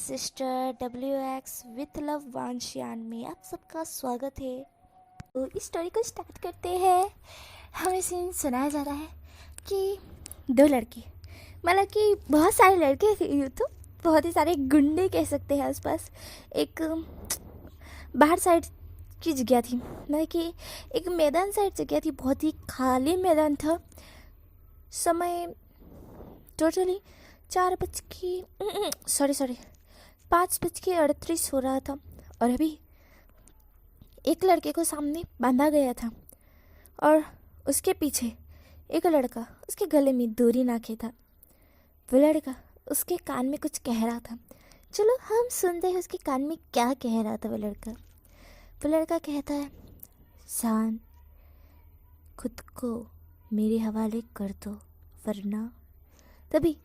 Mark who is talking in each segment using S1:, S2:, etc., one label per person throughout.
S1: Sister WX with love वांशियान में आप सबका स्वागत है। तो इस स्टोरी को स्टार्ट करते हैं। हमें सीन सुनाया जा रहा है कि दो लड़के, मतलब कि बहुत सारे लड़के थे, यूँ तो बहुत ही सारे गुंडे कह सकते हैं आसपास। एक बाहर साइड की जगह थी, मतलब कि एक मैदान साइड जगह थी, बहुत ही खाली मैदान था। समय टोटली 5:38 हो रहा था और अभी एक लड़के को सामने बांधा गया था और उसके पीछे एक लड़का उसके गले में डोरी नाखे था। वो लड़का उसके कान में कुछ कह रहा था। चलो हम सुनते हैं उसके कान में क्या कह रहा था। वो लड़का कहता है, शान, खुद को मेरे हवाले कर दो वरना। तभी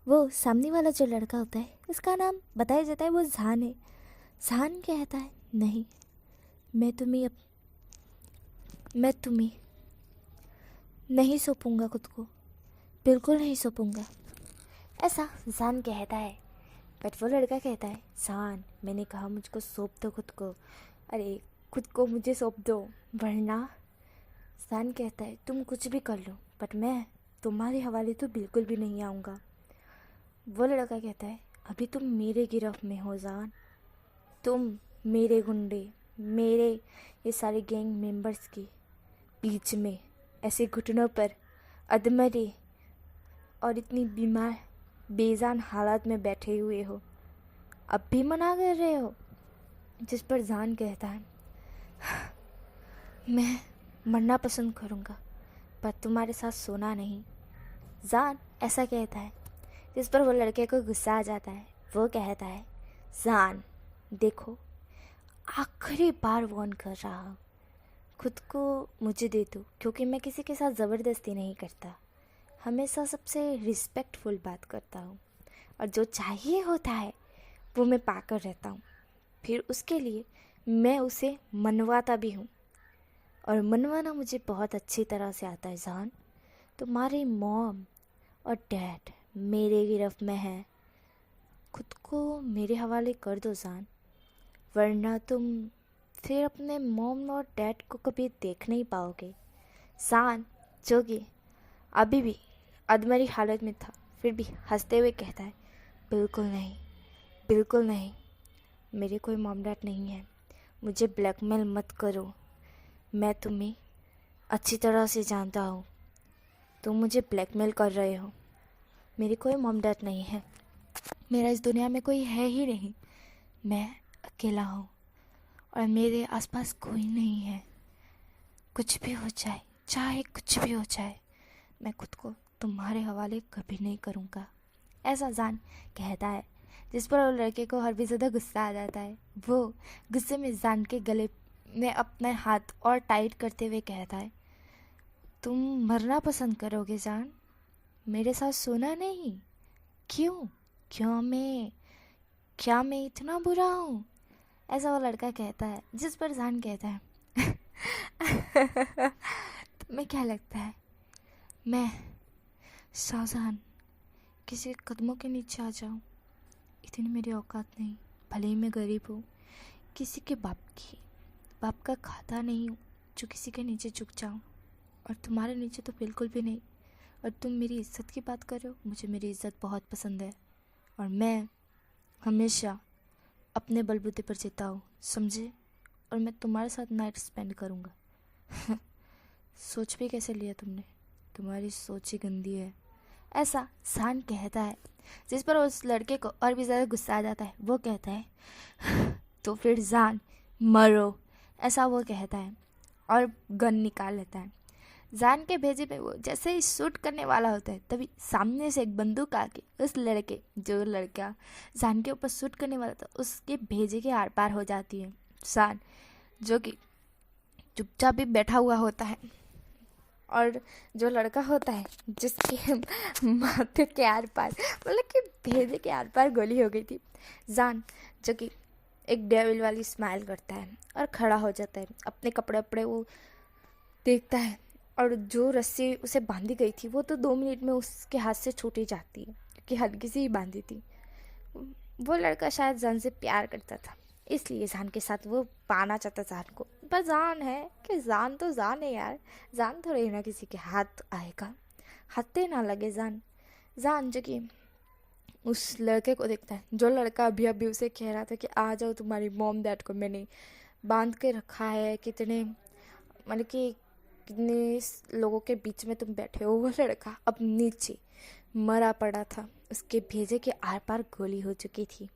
S1: वो सामने वाला जो लड़का होता है, उसका नाम बताया जाता है, वो जान है। जान कहता है, नहीं, मैं तुम्हें नहीं सौंपूंगा, खुद को बिल्कुल नहीं सौंपूंगा, ऐसा जान कहता है। बट वो लड़का कहता है, जान, मैंने कहा मुझको सौंप दो खुद को, अरे खुद को मुझे सौंप दो वरना। जान कहता है, तुम कुछ भी कर लो बट मैं तुम्हारे हवाले तो बिल्कुल भी नहीं आऊँगा। वो लड़का कहता है, अभी तुम मेरे गिरफ्त में हो जान, तुम मेरे गुंडे, मेरे ये सारे गैंग मेंबर्स के बीच में ऐसे घुटनों पर अधमरे और इतनी बीमार बेजान हालत में बैठे हुए हो, अब भी मना कर रहे हो। जिस पर जान कहता है, मैं मरना पसंद करूँगा पर तुम्हारे साथ सोना नहीं। जान ऐसा कहता है, जिस पर वो लड़के को गुस्सा आ जाता है। वो कहता है, जान देखो, आखिरी बार वार्न कर रहा हूँ, खुद को मुझे दे दो, क्योंकि मैं किसी के साथ ज़बरदस्ती नहीं करता, हमेशा सबसे रिस्पेक्टफुल बात करता हूँ और जो चाहिए होता है वो मैं पाकर रहता हूँ। फिर उसके लिए मैं उसे मनवाता भी हूँ और मनवाना मुझे बहुत अच्छी तरह से आता है। जान, तुम्हारी मॉम और डैड मेरे गिरफ्त में है, खुद को मेरे हवाले कर दो जान, वरना तुम फिर अपने मॉम और डैड को कभी देख नहीं पाओगे। जान, जो कि अभी भी अधमरी हालत में था, फिर भी हंसते हुए कहता है, बिल्कुल नहीं, बिल्कुल नहीं, मेरे कोई मॉम डैड नहीं है, मुझे ब्लैकमेल मत करो, मैं तुम्हें अच्छी तरह से जानता हूँ, तुम मुझे ब्लैकमेल कर रहे हो, मेरी कोई मॉम डैड नहीं है, मेरा इस दुनिया में कोई है ही नहीं, मैं अकेला हूँ और मेरे आसपास कोई नहीं है। कुछ भी हो जाए, चाहे कुछ भी हो जाए, मैं खुद को तुम्हारे हवाले कभी नहीं करूँगा, ऐसा जान कहता है। जिस पर वो लड़के को और भी ज़्यादा गुस्सा आ जाता है। वो गुस्से में जान के गले में अपने हाथ और टाइट करते हुए कहता है, तुम मरना पसंद करोगे जान, मेरे साथ सोना नहीं? क्यों? क्या मैं इतना बुरा हूँ? ऐसा वो लड़का कहता है। जिस पर जान कहता है, तुम्हें क्या लगता है मैं शाहजहान किसी के कदमों के नीचे आ जाऊँ? इतनी मेरी औकात नहीं, भले ही मैं गरीब हूँ, किसी के बाप का खाता नहीं हूँ जो किसी के नीचे झुक जाऊँ, और तुम्हारे नीचे तो बिल्कुल भी नहीं। और तुम मेरी इज्जत की बात कर रहे हो, मुझे मेरी इज्जत बहुत पसंद है और मैं हमेशा अपने बलबूते पर जीता हूँ, समझे? और मैं तुम्हारे साथ नाइट स्पेंड करूँगा। सोच भी कैसे लिया तुमने, तुम्हारी सोच ही गंदी है, ऐसा जान कहता है। जिस पर उस लड़के को और भी ज़्यादा गुस्सा आ जाता है। वो कहता है, तो फिर जान मरो, ऐसा वो कहता है और गन निकाल लेता है। जान के भेजे पे वो जैसे ही शूट करने वाला होता है, तभी सामने से एक बंदूक आके जो लड़का जान के ऊपर शूट करने वाला था, उसके भेजे के आर पार हो जाती है। जान, जो कि चुपचाप भी बैठा हुआ होता है, और जो लड़का होता है जिसके माथे के आर पार, मतलब कि भेजे के आर पार गोली हो गई थी, जान, जो कि एक डेविल वाली स्माइल करता है और खड़ा हो जाता है। अपने कपड़े वपड़े वो देखता है और जो रस्सी उसे बांधी गई थी वो तो 2 मिनट में उसके हाथ से छूट ही जाती है, क्योंकि हल्की सी ही बांधी थी। वो लड़का शायद जान से प्यार करता था, इसलिए जान के साथ वो पाना चाहता जान को। पर जान है कि जान तो जान है यार, जान थोड़ी ना किसी के हाथ आएगा, हाथे ना लगे जान। जान जो कि उस लड़के को देखता है, जो लड़का अभी अभी उसे कह रहा था कि आ जाओ तुम्हारी मॉम डैड को मैंने बांध के रखा है, कितने मतलब कि कितने लोगों के बीच में तुम बैठे हो। वो लड़का अब नीचे मरा पड़ा था, उसके भेजे के आर पार गोली हो चुकी थी।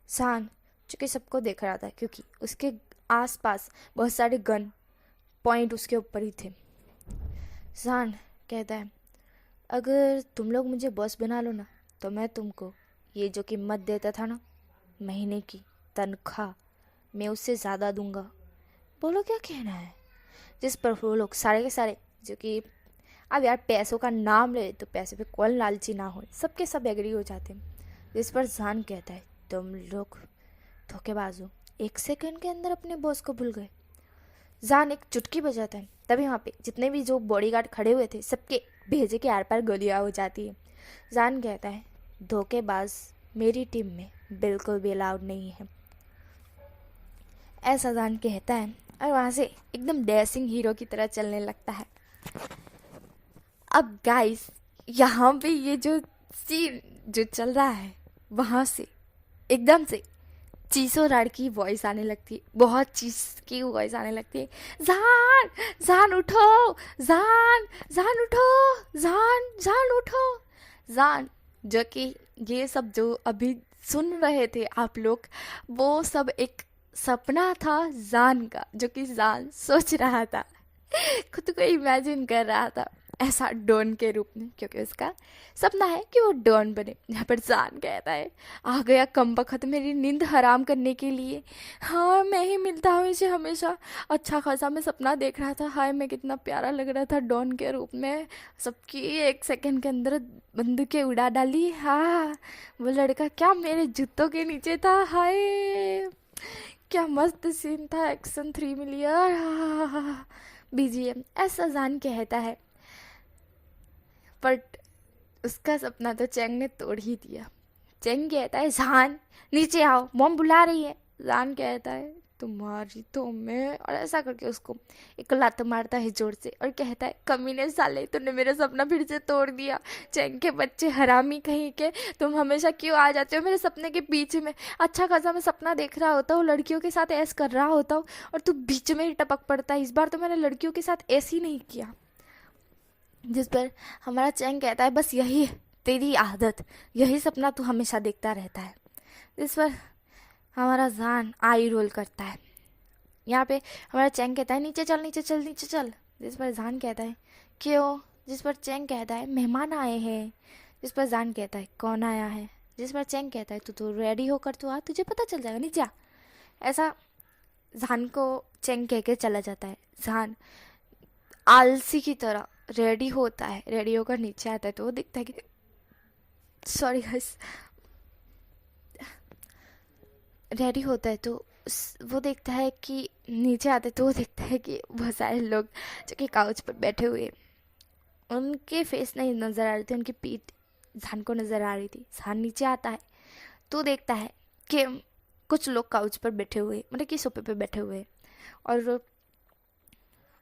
S1: जान चूँकि सबको देख रहा था क्योंकि उसके आसपास बहुत सारे गन पॉइंट उसके ऊपर ही थे। जान कहता है, अगर तुम लोग मुझे बॉस बना लो ना तो मैं तुमको ये जो कीमत देता था ना महीने की तनख्वाह, मैं उससे ज़्यादा दूंगा। बोलो क्या कहना है। जिस पर वो लोग सारे के सारे जो कि अब यार पैसों का नाम ले तो पैसे पे कौन लालची ना हो, सबके सब एग्री हो जाते हैं। जिस पर जान कहता है, तुम लोग धोखेबाज हो, 1 सेकंड के अंदर अपने बॉस को भूल गए। जान एक चुटकी बजाता है, तभी वहाँ पे जितने भी जो बॉडीगार्ड खड़े हुए थे सबके भेजे के आर पार गोलियाँ हो जाती है। जान कहता है, धोखेबाज मेरी टीम में बिल्कुल भी अलाउड नहीं है। ऐसा जान कहता है और वहाँ से एकदम डैशिंग हीरो की तरह चलने लगता है। अब गाइस यहाँ पे ये जो सीन जो चल रहा है वहाँ से एकदम से चीसो राड की वॉइस आने लगती है, बहुत चीस की वॉइस आने लगती है। जान जान उठो, जान जान उठो, जान जान उठो। जान जो कि ये सब जो अभी सुन रहे थे आप लोग, वो सब एक सपना था जान का, जो कि जान सोच रहा था, खुद को इमेजिन कर रहा था ऐसा डॉन के रूप में, क्योंकि उसका सपना है कि वो डॉन बने। यहाँ पर जान कहता है, आ गया कमबख्त मेरी नींद हराम करने के लिए। हाँ मैं ही मिलता हूँ इसे हमेशा, अच्छा खासा मैं सपना देख रहा था, हाय मैं कितना प्यारा लग रहा था डॉन के रूप में, सबकी 1 सेकंड के अंदर बंदूकें उड़ा डाली। हाँ वो लड़का क्या मेरे जूतों के नीचे था, हाय क्या मस्त सीन था, एक्शन 3 मिलियन बीजीएम। ऐसा जान कहता है, बट उसका सपना तो चैंग ने तोड़ ही दिया। चैंग कहता है, जान नीचे आओ, मॉम बुला रही है। जान कहता है, तुम्हारी तो मैं, और ऐसा करके उसको एक लात मारता है जोर से और कहता है, कमीने साले तूने मेरा सपना फिर से तोड़ दिया, चैंग के बच्चे हरामी कहीं के, तुम हमेशा क्यों आ जाते हो मेरे सपने के बीच में। अच्छा खासा मैं सपना देख रहा होता हूँ, लड़कियों के साथ ऐस कर रहा होता हूँ और तू बीच में ही टपक पड़ता है। इस बार तो मैंने लड़कियों के साथ ऐसे ही नहीं किया। जिस पर हमारा चैंग कहता है, बस यही तेरी आदत, यही सपना तू हमेशा देखता रहता है। जिस पर हमारा जान आई रोल करता है। यहाँ पे हमारा चैंग कहता है, नीचे चल नीचे चल नीचे चल। जिस पर जान कहता है, क्यों। जिस पर चैंग कहता है, मेहमान आए हैं। जिस पर जान कहता है, कौन आया है। जिस पर चैंग कहता है, तू तो रेडी होकर तू आ, तुझे पता चल जाएगा, नीचे आ। ऐसा जान को चैंग कह के चला जाता है। जान आलसी की तरह रेडी होता है, रेडी होकर नीचे आता है तो वो दिखता है कि सॉरी गाइस, रेडी होता है तो वो देखता है कि नीचे आते तो वो देखता है कि बहुत सारे लोग जो कि काउच पर बैठे हुए, उनके फेस नहीं नज़र आ रहे थे, उनकी पीठ जान को नज़र आ रही थी। जान नीचे आता है तो देखता है कि कुछ लोग काउच पर बैठे हुए, मतलब कि सोफे पे बैठे हुए, और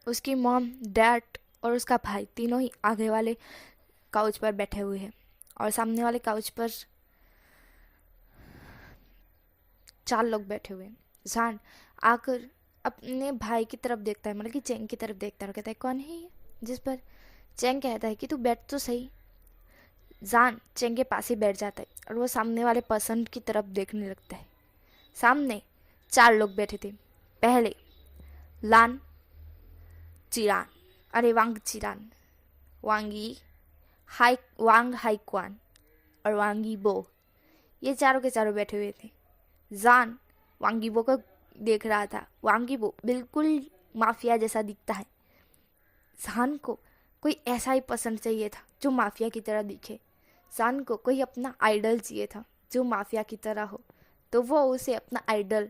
S1: उसकी मॉम, डैड और उसका भाई तीनों ही आगे वाले काउच पर बैठे हुए हैं, और सामने वाले काउच पर 4 लोग बैठे हुए हैं। जान आकर अपने भाई की तरफ देखता है, मतलब कि चैंग की तरफ देखता है और कहता है, कौन है ये। जिस पर चैंग कहता है कि तू बैठ तो सही। जान चैंग के पास ही बैठ जाता है और वो सामने वाले पर्सन की तरफ देखने लगता है। सामने 4 लोग बैठे थे। पहले लान चिरान, अरे वांग चिरान, वांगी हाई, वांग हाईक्वान और वांगी बो, ये चारों के चारों बैठे हुए थे। जान वांगी बो को देख रहा था। वांगी बो बिल्कुल माफिया जैसा दिखता है। जान को कोई ऐसा ही पसंद चाहिए था जो माफिया की तरह दिखे। जान को कोई अपना आइडल चाहिए था जो माफिया की तरह हो, तो वो उसे अपना आइडल,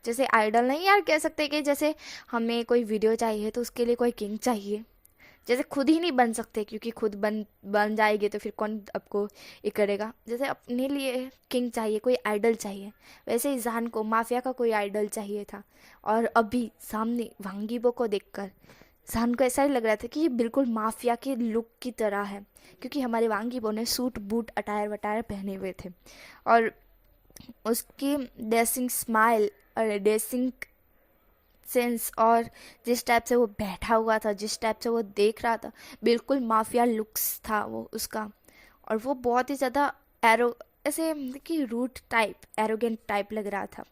S1: जैसे आइडल नहीं यार कह सकते कि जैसे हमें कोई वीडियो चाहिए तो उसके लिए कोई किंग चाहिए, जैसे खुद ही नहीं बन सकते, क्योंकि खुद बन जाएगी तो फिर कौन आपको ये करेगा। जैसे अपने लिए किंग चाहिए, कोई आइडल चाहिए, वैसे ही जान को माफिया का कोई आइडल चाहिए था। और अभी सामने वांगीबो को देखकर जान को ऐसा ही लग रहा था कि ये बिल्कुल माफिया के लुक की तरह है, क्योंकि हमारे वांगीबो ने सूट बूट अटायर वटायर पहने हुए थे, और उसकी ड्रेसिंग स्माइल और ड्रेसिंग सेंस और जिस टाइप से वो बैठा हुआ था, जिस टाइप से वो देख रहा था, बिल्कुल माफिया लुक्स था वो उसका। और वो बहुत ही ज़्यादा एरो ऐसे कि रूट टाइप, एरोगेंट टाइप लग रहा था।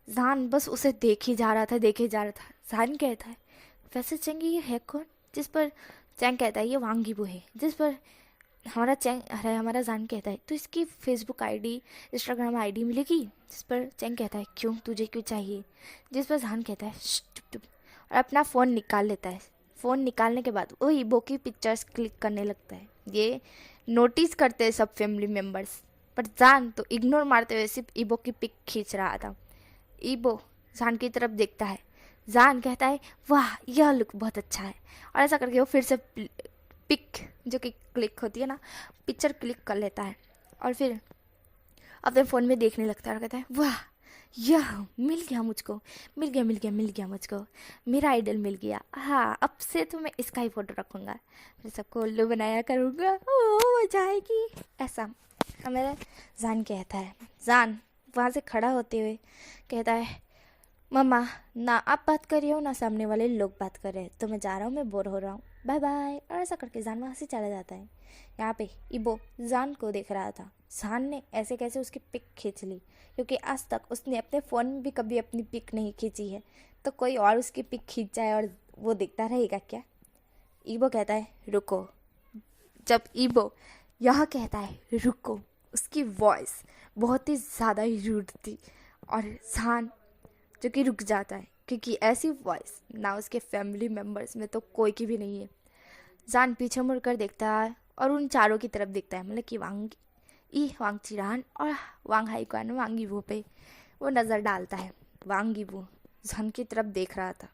S1: जान बस उसे देख ही जा रहा था, देखे जा रहा था। जान कहता है, वैसे चेंग ये है कौन? जिस पर चेंग कहता है ये वांगीबो है। जिस पर हमारा जान कहता है तो इसकी फेसबुक आईडी, इंस्टाग्राम आईडी मिलेगी? जिस पर चेंग कहता है क्यों, तुझे क्यों चाहिए? जिस पर जान कहता है चुप चुप, और अपना फ़ोन निकाल लेता है। फ़ोन निकालने के बाद वो ईबो की पिक्चर्स क्लिक करने लगता है। ये नोटिस करते हैं सब फैमिली मेम्बर्स, पर जान तो इग्नोर मारते हुए सिर्फ ईबो की पिक खींच रहा था। ईबो जान की तरफ देखता है। जान कहता है वाह यह लुक बहुत अच्छा है, और ऐसा करके वो फिर से पिक जो कि क्लिक होती है ना, पिक्चर क्लिक कर लेता है और फिर अपने फ़ोन में देखने लगता है और कहता है वाह यह मिल गया मुझको, मिल गया मुझको, मेरा आइडल मिल गया। हाँ अब से तो मैं इसका ही फ़ोटो रखूँगा, फिर सबको उल्लू बनाया करूँगा, ओ मजा आएगी। ऐसा हमारा जान कहता है। जान वहाँ से खड़ा होते हुए कहता है मम्मा ना आप बात कर रही हो ना सामने वाले लोग बात कर रहे हैं, तो मैं जा रहा हूँ, मैं बोर हो रहा हूँ, बाय बाय। और ऐसा करके जान वहाँ से चला जाता है। यहाँ पे ईबो जान को देख रहा था। जान ने ऐसे कैसे उसकी पिक खींच ली, क्योंकि आज तक उसने अपने फ़ोन में भी कभी अपनी पिक नहीं खींची है, तो कोई और उसकी पिक खींच जाए और वो देखता रहेगा क्या? ईबो कहता है रुको। जब ईबो यह कहता है रुको, उसकी वॉइस बहुत ही ज़्यादा ही रूड थी, और जान जो कि रुक जाता है, क्योंकि ऐसी वॉइस ना उसके फैमिली मेम्बर्स में तो कोई की भी नहीं है। जान पीछे मुड़कर देखता है और उन चारों की तरफ देखता है, मतलब कि वांग चिरान और वांग हाइक्वान, वांगीबो पे वो नज़र डालता है। वांगीबो जान की तरफ देख रहा था,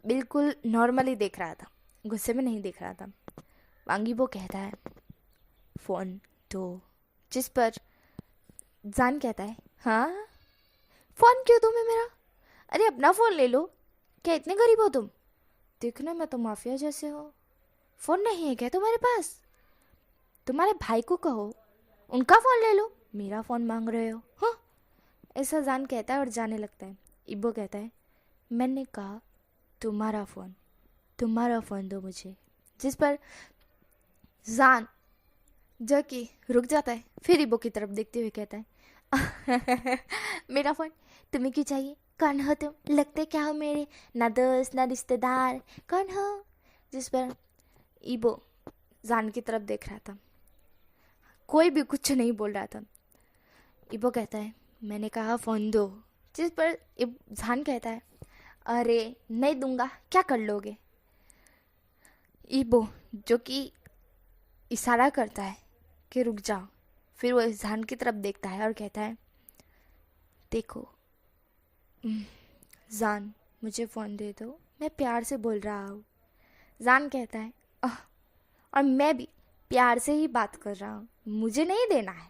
S1: बिल्कुल नॉर्मली देख रहा था, गुस्से में नहीं देख रहा था। वांगीबो कहता है फ़ोन दो, जिस पर जान कहता है हाँ फ़ोन क्यों दूँ मैं मेरा? अरे अपना फ़ोन ले लो, क्या इतने गरीब हो तुम? देखने में तो माफिया जैसे हो। फ़ोन नहीं है क्या तुम्हारे पास? तुम्हारे भाई को कहो उनका फ़ोन ले लो, मेरा फ़ोन मांग रहे हो? हाँ ऐसा जान कहता है और जाने लगता है। इब्बो कहता है मैंने कहा तुम्हारा फ़ोन दो मुझे। जिस पर जान जो कि रुक जाता है, फिर इब्बो की तरफ देखते हुए कहता है मेरा फ़ोन तुम्हें क्यों चाहिए? कौन हो तुम? लगते क्या हो मेरे? ना दोस्त ना रिश्तेदार, कौन हो? जिस पर ईबो जान की तरफ देख रहा था, कोई भी कुछ नहीं बोल रहा था। ईबो कहता है मैंने कहा फ़ोन दो। जिस पर जान कहता है अरे नहीं दूंगा, क्या कर लोगे? ईबो जो कि इशारा करता है कि रुक जाओ, फिर वो जान की तरफ देखता है और कहता है देखो जान मुझे फ़ोन दे दो, मैं प्यार से बोल रहा हूँ। जान कहता है और मैं भी प्यार से ही बात कर रहा हूँ, मुझे नहीं देना है।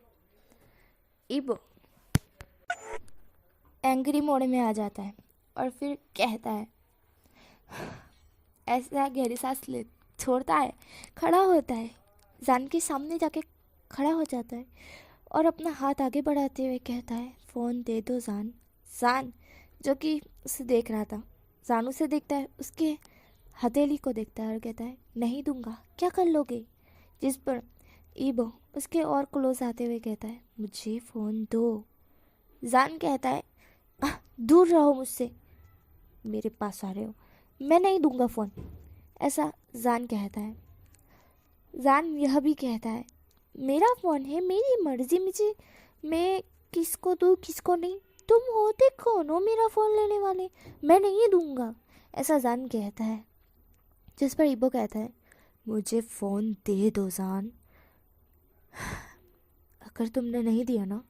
S1: इबो एंग्री मोड में आ जाता है और फिर कहता है ऐसा गहरी सांस ले छोड़ता है, खड़ा होता है, जान के सामने जाके खड़ा हो जाता है और अपना हाथ आगे बढ़ाते हुए कहता है फ़ोन दे दो जान। जान जो कि उसे देख रहा था, जान उसे देखता है, उसके हथेली को देखता है और कहता है नहीं दूंगा, क्या कर लोगे? जिस पर ईबो उसके और क्लोज आते हुए कहता है मुझे फ़ोन दो। जान कहता है दूर रहो मुझसे, मेरे पास आ रहे हो, मैं नहीं दूंगा फ़ोन। ऐसा जान कहता है। जान यह भी कहता है मेरा फ़ोन है, मेरी मर्ज़ी, मुझे मैं किसको दूँ किसको नहीं, तुम होते कौन हो मेरा फ़ोन लेने वाले, मैं नहीं दूंगा। ऐसा जान कहता है। जिस पर ईबो कहता है मुझे फ़ोन दे दो जान, अगर तुमने नहीं दिया ना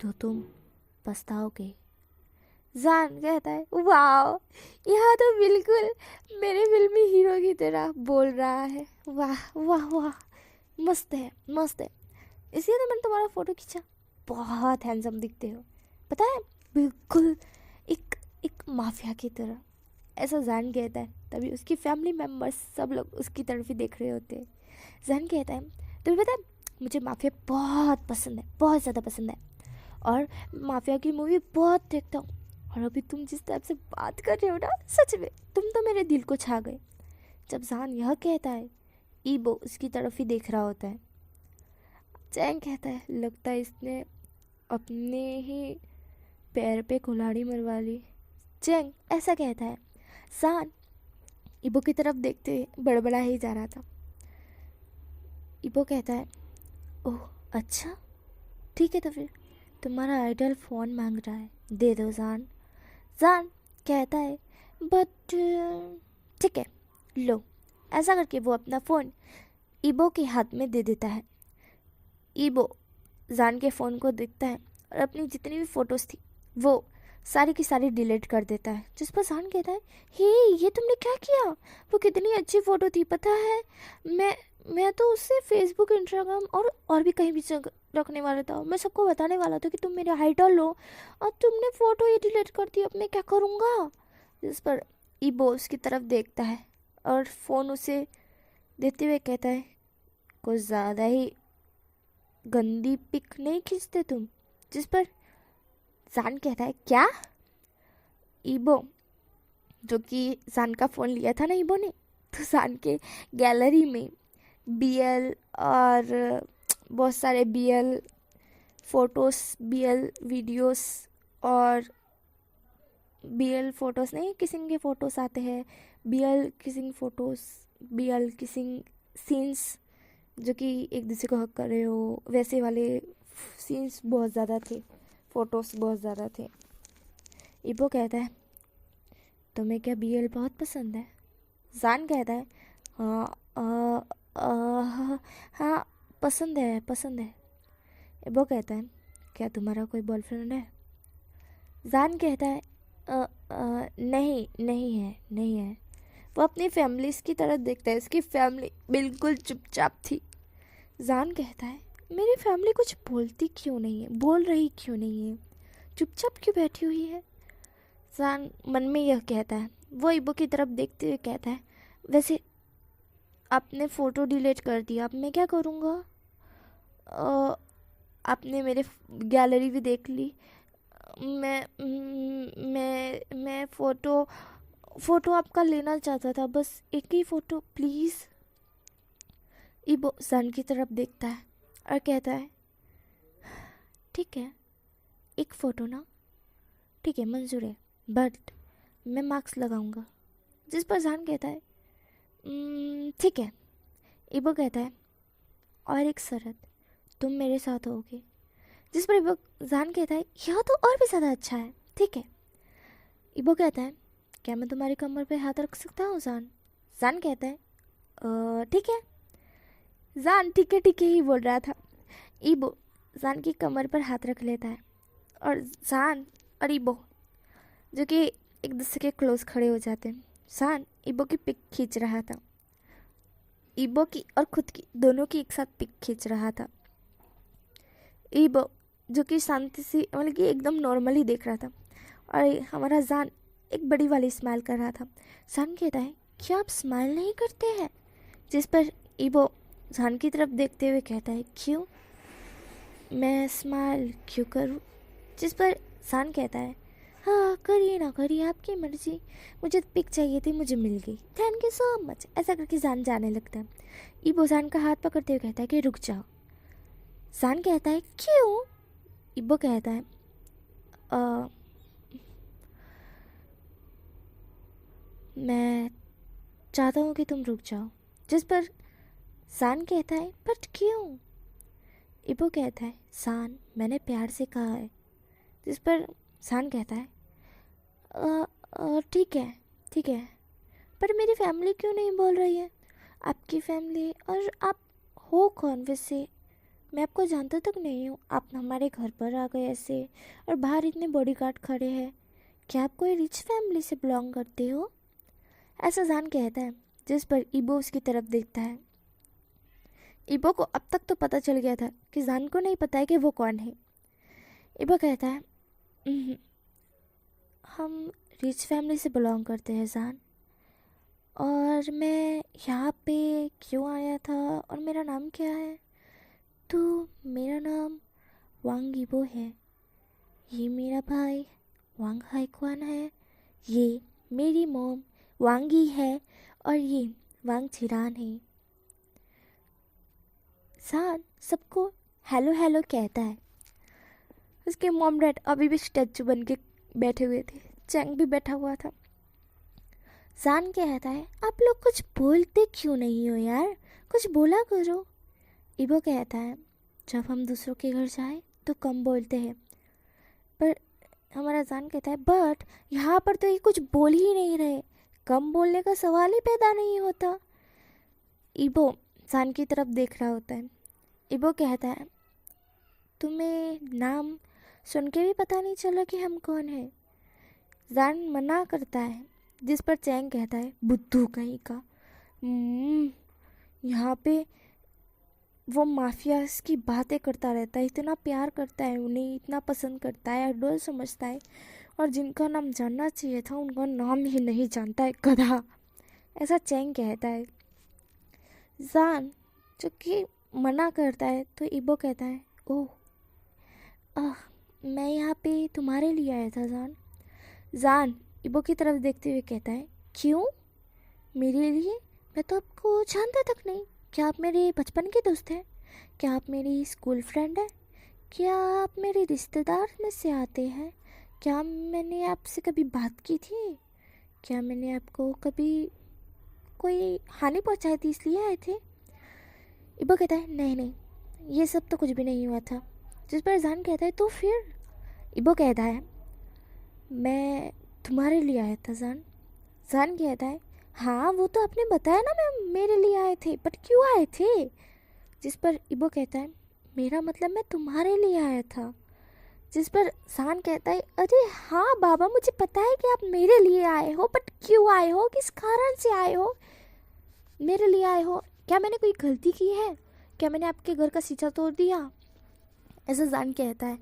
S1: तो तुम पछताओगे। जान कहता है वाह, यह तो बिल्कुल मेरे फिल्मी हीरो की तरह बोल रहा है। वाह वाह वाह, मस्त है मस्त है, इसलिए तो मैंने तुम्हारा फ़ोटो खींचा, बहुत हैंडसम दिखते हो, पता है, बिल्कुल एक एक माफिया की तरह, ऐसा जान कहता है। तभी उसकी फैमिली मेम्बर्स सब लोग उसकी तरफ ही देख रहे होते हैं। जान कहता है तुम्हें पता है, मुझे माफिया बहुत पसंद है, बहुत ज़्यादा पसंद है, और माफिया की मूवी बहुत देखता हूँ। और अभी तुम जिस टाइप से बात कर रहे हो ना, सच में तुम तो मेरे दिल को छा गए। जब जान यह कहता है, ईबो उसकी तरफ ही देख रहा होता है। चैंग कहता है लगता है इसने अपने ही पैर पे कुल्हाड़ी मरवा ली। चैंग ऐसा कहता है। जान ईबो की तरफ देखते हुए बड़बड़ा ही जा रहा था। ईबो कहता है ओह अच्छा, ठीक है, तो फिर तुम्हारा आइडल फ़ोन मांग रहा है, दे दो जान। जान कहता है बट ठीक है, लो। ऐसा करके वो अपना फ़ोन ईबो के हाथ में दे देता है। ईबो जान के फ़ोन को देखता है और अपनी जितनी भी फ़ोटोज़ थी वो सारी की सारी डिलीट कर देता है। जिस पर जान कहता है हे ये तुमने क्या किया, वो कितनी अच्छी फ़ोटो थी पता है, मैं तो उससे फेसबुक, इंस्टाग्राम और भी कहीं भी रखने वाला था, मैं सबको बताने वाला था कि तुम मेरे आइडल हो, और तुमने फ़ोटो ही डिलीट कर दी, अब मैं क्या करूँगा। जिस पर ईबो उसकी तरफ देखता है और फ़ोन उसे देते हुए कहता है कुछ ज़्यादा ही गंदी पिक नहीं खींचते तुम। जिस पर जान कहता है क्या। ईबो जो कि जान का फ़ोन लिया था ना ईबो ने, तो जान के गैलरी में बीएल और बहुत सारे बीएल फ़ोटोज़, बीएल वीडियोस और बीएल फ़ोटोज़ नहीं, किसिंग के फ़ोटोज़ आते हैं, BL kissing photos, BL kissing scenes जो कि एक दूसरे को हक कर रहे हो, वैसे वाले सीन्स बहुत ज़्यादा थे, फ़ोटोज़ बहुत ज़्यादा थे। ईबो कहता है तुम्हें क्या बीएल बहुत पसंद है। जान कहता है हाँ हाँ हाँ, पसंद है पसंद है। ईबो कहता है क्या तुम्हारा कोई बॉयफ्रेंड है। जान कहता है नहीं नहीं है नहीं है। वो अपनी फैमिलीज़ की तरफ देखता है, इसकी फैमिली बिल्कुल चुपचाप थी। जान कहता है मेरी फैमिली कुछ बोलती क्यों नहीं है, बोल रही क्यों नहीं है, चुपचाप क्यों बैठी हुई है। जान मन में यह कहता है। वो ईबो की तरफ देखते हुए कहता है वैसे आपने फ़ोटो डिलीट कर दिया, अब मैं क्या करूँगा। आपने मेरे गैलरी भी देख ली, मैं फ़ोटो आपका लेना चाहता था, बस एक ही फ़ोटो प्लीज़। ईबो सन की तरफ देखता है और कहता है ठीक है, एक फ़ोटो ना, ठीक है मंजूर है, बट मैं मार्क्स लगाऊंगा। जिस पर जान कहता है ठीक है। ईबो कहता है और एक शर्त, तुम मेरे साथ होगे। जिस पर ईबो जान कहता है यह तो और भी ज़्यादा अच्छा है, ठीक है। ईबो कहता है क्या मैं तुम्हारी कमर पे हाथ रख सकता हूँ जान। जान कहता है ठीक है। जान ठीक है ही बोल रहा था। ईबो जान की कमर पर हाथ रख लेता है और जान और ईबो जो कि एक दूसरे के क्लोज खड़े हो जाते हैं। जान ईबो की पिक खींच रहा था, ईबो की और खुद की दोनों की एक साथ पिक खींच रहा था। ईबो जो कि शांति से मतलब कि एकदम नॉर्मली देख रहा था और हमारा जान एक बड़ी वाली स्माइल कर रहा था। जान कहता है क्या आप स्माइल नहीं करते हैं। जिस पर ईबो जान की तरफ देखते हुए कहता है क्यों, मैं स्माइल क्यों करूं। जिस पर जान कहता है हाँ करिए ना करिए, आपकी मर्जी, मुझे पिक चाहिए थी, मुझे मिल गई, थैंक यू सो मच। ऐसा करके जान जाने लगता है। ईबो जान का हाथ पकड़ते हुए कहता है कि रुक जाओ। जान कहता है क्यों। ईबो कहता है मैं चाहता हूँ कि तुम रुक जाओ। जिस पर जान कहता है बट क्यों। ईबो कहता है जान मैंने प्यार से कहा है। जिस पर जान कहता है ठीक है ठीक है, पर मेरी फैमिली क्यों नहीं बोल रही है। आपकी फैमिली, और आप हो कौन वैसे, मैं आपको जानता तक नहीं हूँ, आप हमारे घर पर आ गए ऐसे और बाहर इतने बॉडीगार्ड खड़े हैं, क्या आप कोई रिच फैमिली से बिलोंग करते हो? ऐसा जान कहता है, जिस पर ईबो उसकी तरफ देखता है। ईबो को अब तक तो पता चल गया था कि जान को नहीं पता है कि वो कौन है। ईबो कहता है, "उम्हूं, हम रिच फैमिली से बिलोंग करते हैं जान, और मैं यहाँ पे क्यों आया था और मेरा नाम क्या है? तो मेरा नाम वांग ईबो है। ये मेरा भाई वांग हाइक्वान है। ये मेरी मोम वांगी है, और ये वांग चिरान है। जान सबको हेलो हेलो कहता है। उसके मॉम डैड अभी भी स्टैचू बन के बैठे हुए थे। चैंग भी बैठा हुआ था। जान कहता है, आप लोग कुछ बोलते क्यों नहीं हो यार, कुछ बोला करो। ईबो कहता है, जब हम दूसरों के घर जाए तो कम बोलते हैं, पर हमारा जान कहता है, बट यहाँ पर तो ये कुछ बोल ही नहीं रहे, कम बोलने का सवाल ही पैदा नहीं होता। ईबो जान की तरफ देख रहा होता है। ईबो कहता है, तुम्हें नाम सुन के भी पता नहीं चला कि हम कौन हैं? जान मना करता है, जिस पर चैंग कहता है, बुद्धू कहीं का। यहाँ पे वो माफियाज की बातें करता रहता है, इतना प्यार करता है उन्हें, इतना पसंद करता है, आइडल समझता है, और जिनका नाम जानना चाहिए था उनका नाम ही नहीं जानता है, गधा। ऐसा चैंग कहता है। जान जो कि मना करता है, तो ईबो कहता है, ओह मैं यहाँ पे तुम्हारे लिए आया था जान। जान ईबो की तरफ देखते हुए कहता है, क्यों मेरे लिए? मैं तो आपको जानता तक नहीं। क्या आप मेरे बचपन के दोस्त हैं? क्या आप मेरी स्कूल फ्रेंड हैं? क्या आप मेरे रिश्तेदार में से आते हैं? क्या मैंने आपसे कभी बात की थी? क्या मैंने आपको कभी कोई हानि पहुंचाई थी इसलिए आए थे? ईबो कहता है, नहीं नहीं, ये सब तो कुछ भी नहीं हुआ था। जिस पर जान कहता है, तो फिर? ईबो कहता है, मैं तुम्हारे लिए आया था जान। जान कहता है, हाँ वो तो आपने बताया ना, मैं मेरे लिए आए थे, बट क्यों आए थे? जिस पर ईबो कहता है, मेरा मतलब मैं तुम्हारे लिए आया था। जिस पर जान कहता है, अरे हाँ बाबा, मुझे पता है कि आप मेरे लिए आए हो, बट क्यों आए हो, किस कारण से आए हो, मेरे लिए आए हो? क्या मैंने कोई गलती की है? क्या मैंने आपके घर का शीशा तोड़ दिया? ऐसा जान कहता है।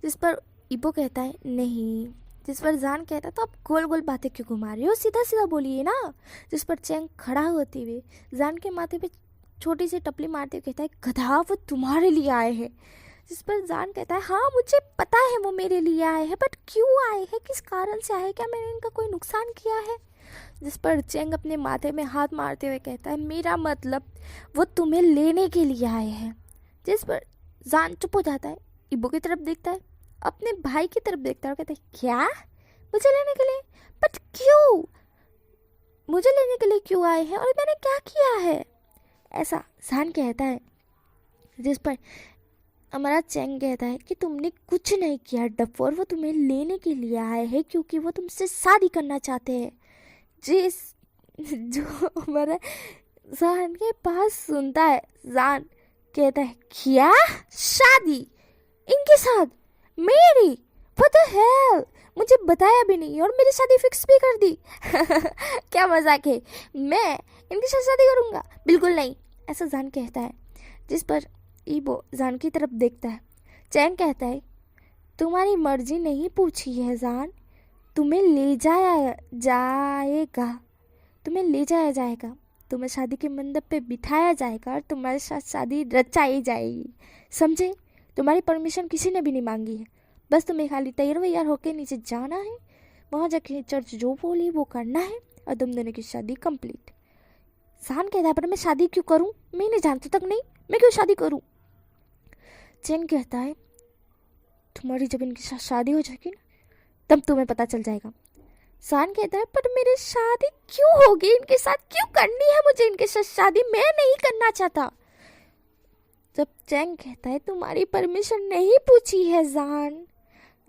S1: जिस पर ईबो कहता है, नहीं। जिस पर जान कहता है, तो आप गोल गोल बातें क्यों घुमा रहे हो, सीधा सीधा बोलिए ना। जिस पर चैंग खड़ा होते हुए जान के माथे पे छोटी सी टपली मारते हुए कहता है, गधा वो तुम्हारे लिए आए हैं। जिस पर जान कहता है, हाँ मुझे पता है वो मेरे लिए आए हैं, बट क्यों आए हैं, किस कारण से आए हैं, क्या मैंने इनका कोई नुकसान किया है? जिस पर चैंग अपने माथे में हाथ मारते हुए कहता है, मेरा मतलब वो तुम्हें लेने के लिए आए हैं। जिस पर जान चुप हो जाता है, ईबो की तरफ देखता है, अपने भाई की तरफ देखता है और कहता है, क्या मुझे लेने के लिए? बट क्यों? मुझे लेने के लिए क्यों आए हैं, और मैंने क्या किया है? ऐसा जान कहता है। जिस पर हमारा चैंग कहता है कि तुमने कुछ नहीं किया डफोर, वो तुम्हें लेने के लिए आए हैं क्योंकि वो तुमसे शादी करना चाहते हैं। जिस जो हमारा जान के पास सुनता है, जान कहता है, क्या शादी इनके साथ मेरी? व्हाट द हेल, मुझे बताया भी नहीं और मेरी शादी फिक्स भी कर दी। क्या मजाक है, मैं इनके साथ शादी करूँगा? बिल्कुल नहीं, ऐसा जान कहता है। जिस पर ईबो जान की तरफ देखता है। चैंग कहता है, तुम्हारी मर्जी नहीं पूछी है जान, तुम्हें ले जाएगा, तुम्हें ले जाया जाएगा, तुम्हें शादी के मंडप पे बिठाया जाएगा और तुम्हारे साथ शादी रचाई जाएगी, समझे? तुम्हारी परमिशन किसी ने भी नहीं मांगी है, बस तुम्हें खाली तैयार वैयार होके नीचे जाना है, वहाँ जाके चर्च जो बोली वो करना है और तुम दोनों की शादी कंप्लीट। जान कहता है, पर मैं शादी क्यों करूँ, मैं नहीं जानता तक नहीं, मैं क्यों शादी करूँ? चैंग कहता है, तुम्हारी जब इनके साथ शादी हो जाएगी ना, तब तुम्हें पता चल जाएगा। जान कहता है, पर मेरी शादी क्यों होगी इनके साथ, क्यों करनी है मुझे इनके साथ शादी, मैं नहीं करना चाहता। जब चैंग कहता है, तुम्हारी परमिशन नहीं पूछी है जान।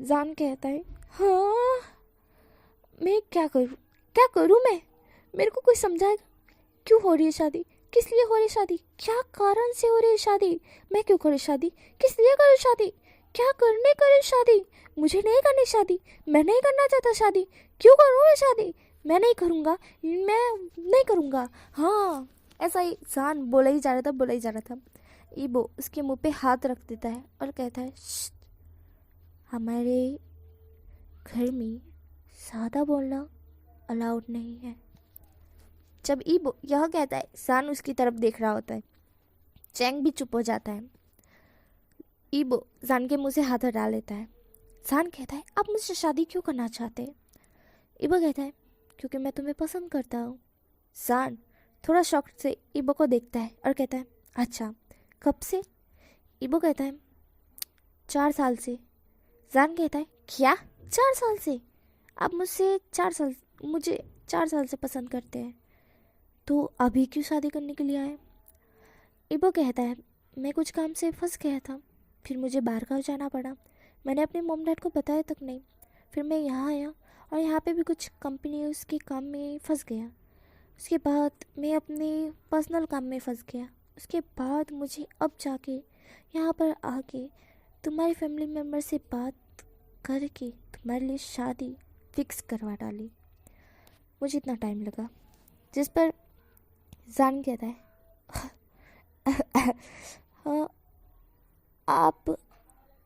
S1: जान कहता है, हाँ मैं क्या करूँ मैं, मेरे को कोई समझाएगा? क्यों हो रही है शादी, किस लिए हो रही है शादी, क्या कारण से हो रही है शादी, मैं क्यों करूँ शादी, किस लिए करूँ शादी, क्या करने करे शादी? मुझे नहीं करनी शादी, मैं नहीं करना चाहता शादी। क्यों करूँ मैं शादी? मैं नहीं करूँगा, मैं नहीं करूँगा। हाँ, ऐसा ही जान बोला ही जा रहा था, बोला ही जा रहा था। ईबो उसके मुंह पे हाथ रख देता है और कहता है, "श्श्श, हमारे घर में ज़्यादा बोलना अलाउड नहीं है।" जब ईबो यह कहता है, जान उसकी तरफ देख रहा होता है। चैंग भी चुप हो जाता है। ईबो जान के मुंह से हाथ हटा लेता है। जान कहता है, आप मुझसे शादी क्यों करना चाहते हैं? ईबो कहता है, क्योंकि मैं तुम्हें पसंद करता हूँ। जान थोड़ा शॉक से ईबो को देखता है और कहता है, अच्छा, कब से? ईबो कहता है, 4 साल से। जान कहता है, क्या 4 साल से? आप मुझे 4 साल से पसंद करते हैं, तो अभी क्यों शादी करने के लिए आए? ईबो कहता है, मैं कुछ काम से फंस गया था, फिर मुझे बाहर गाँव जाना पड़ा। मैंने अपने मॉम डैड को बताया तक नहीं। फिर मैं यहाँ आया और यहाँ पे भी कुछ कंपनीज के काम में फंस गया। उसके बाद मैं अपने पर्सनल काम में फंस गया। उसके बाद मुझे अब जाके यहाँ पर आके तुम्हारी फैमिली मेम्बर से बात करके तुम्हारे लिए शादी फिक्स करवा डाली। मुझे इतना टाइम लगा। जिस पर जान कहता है, हाँ, आप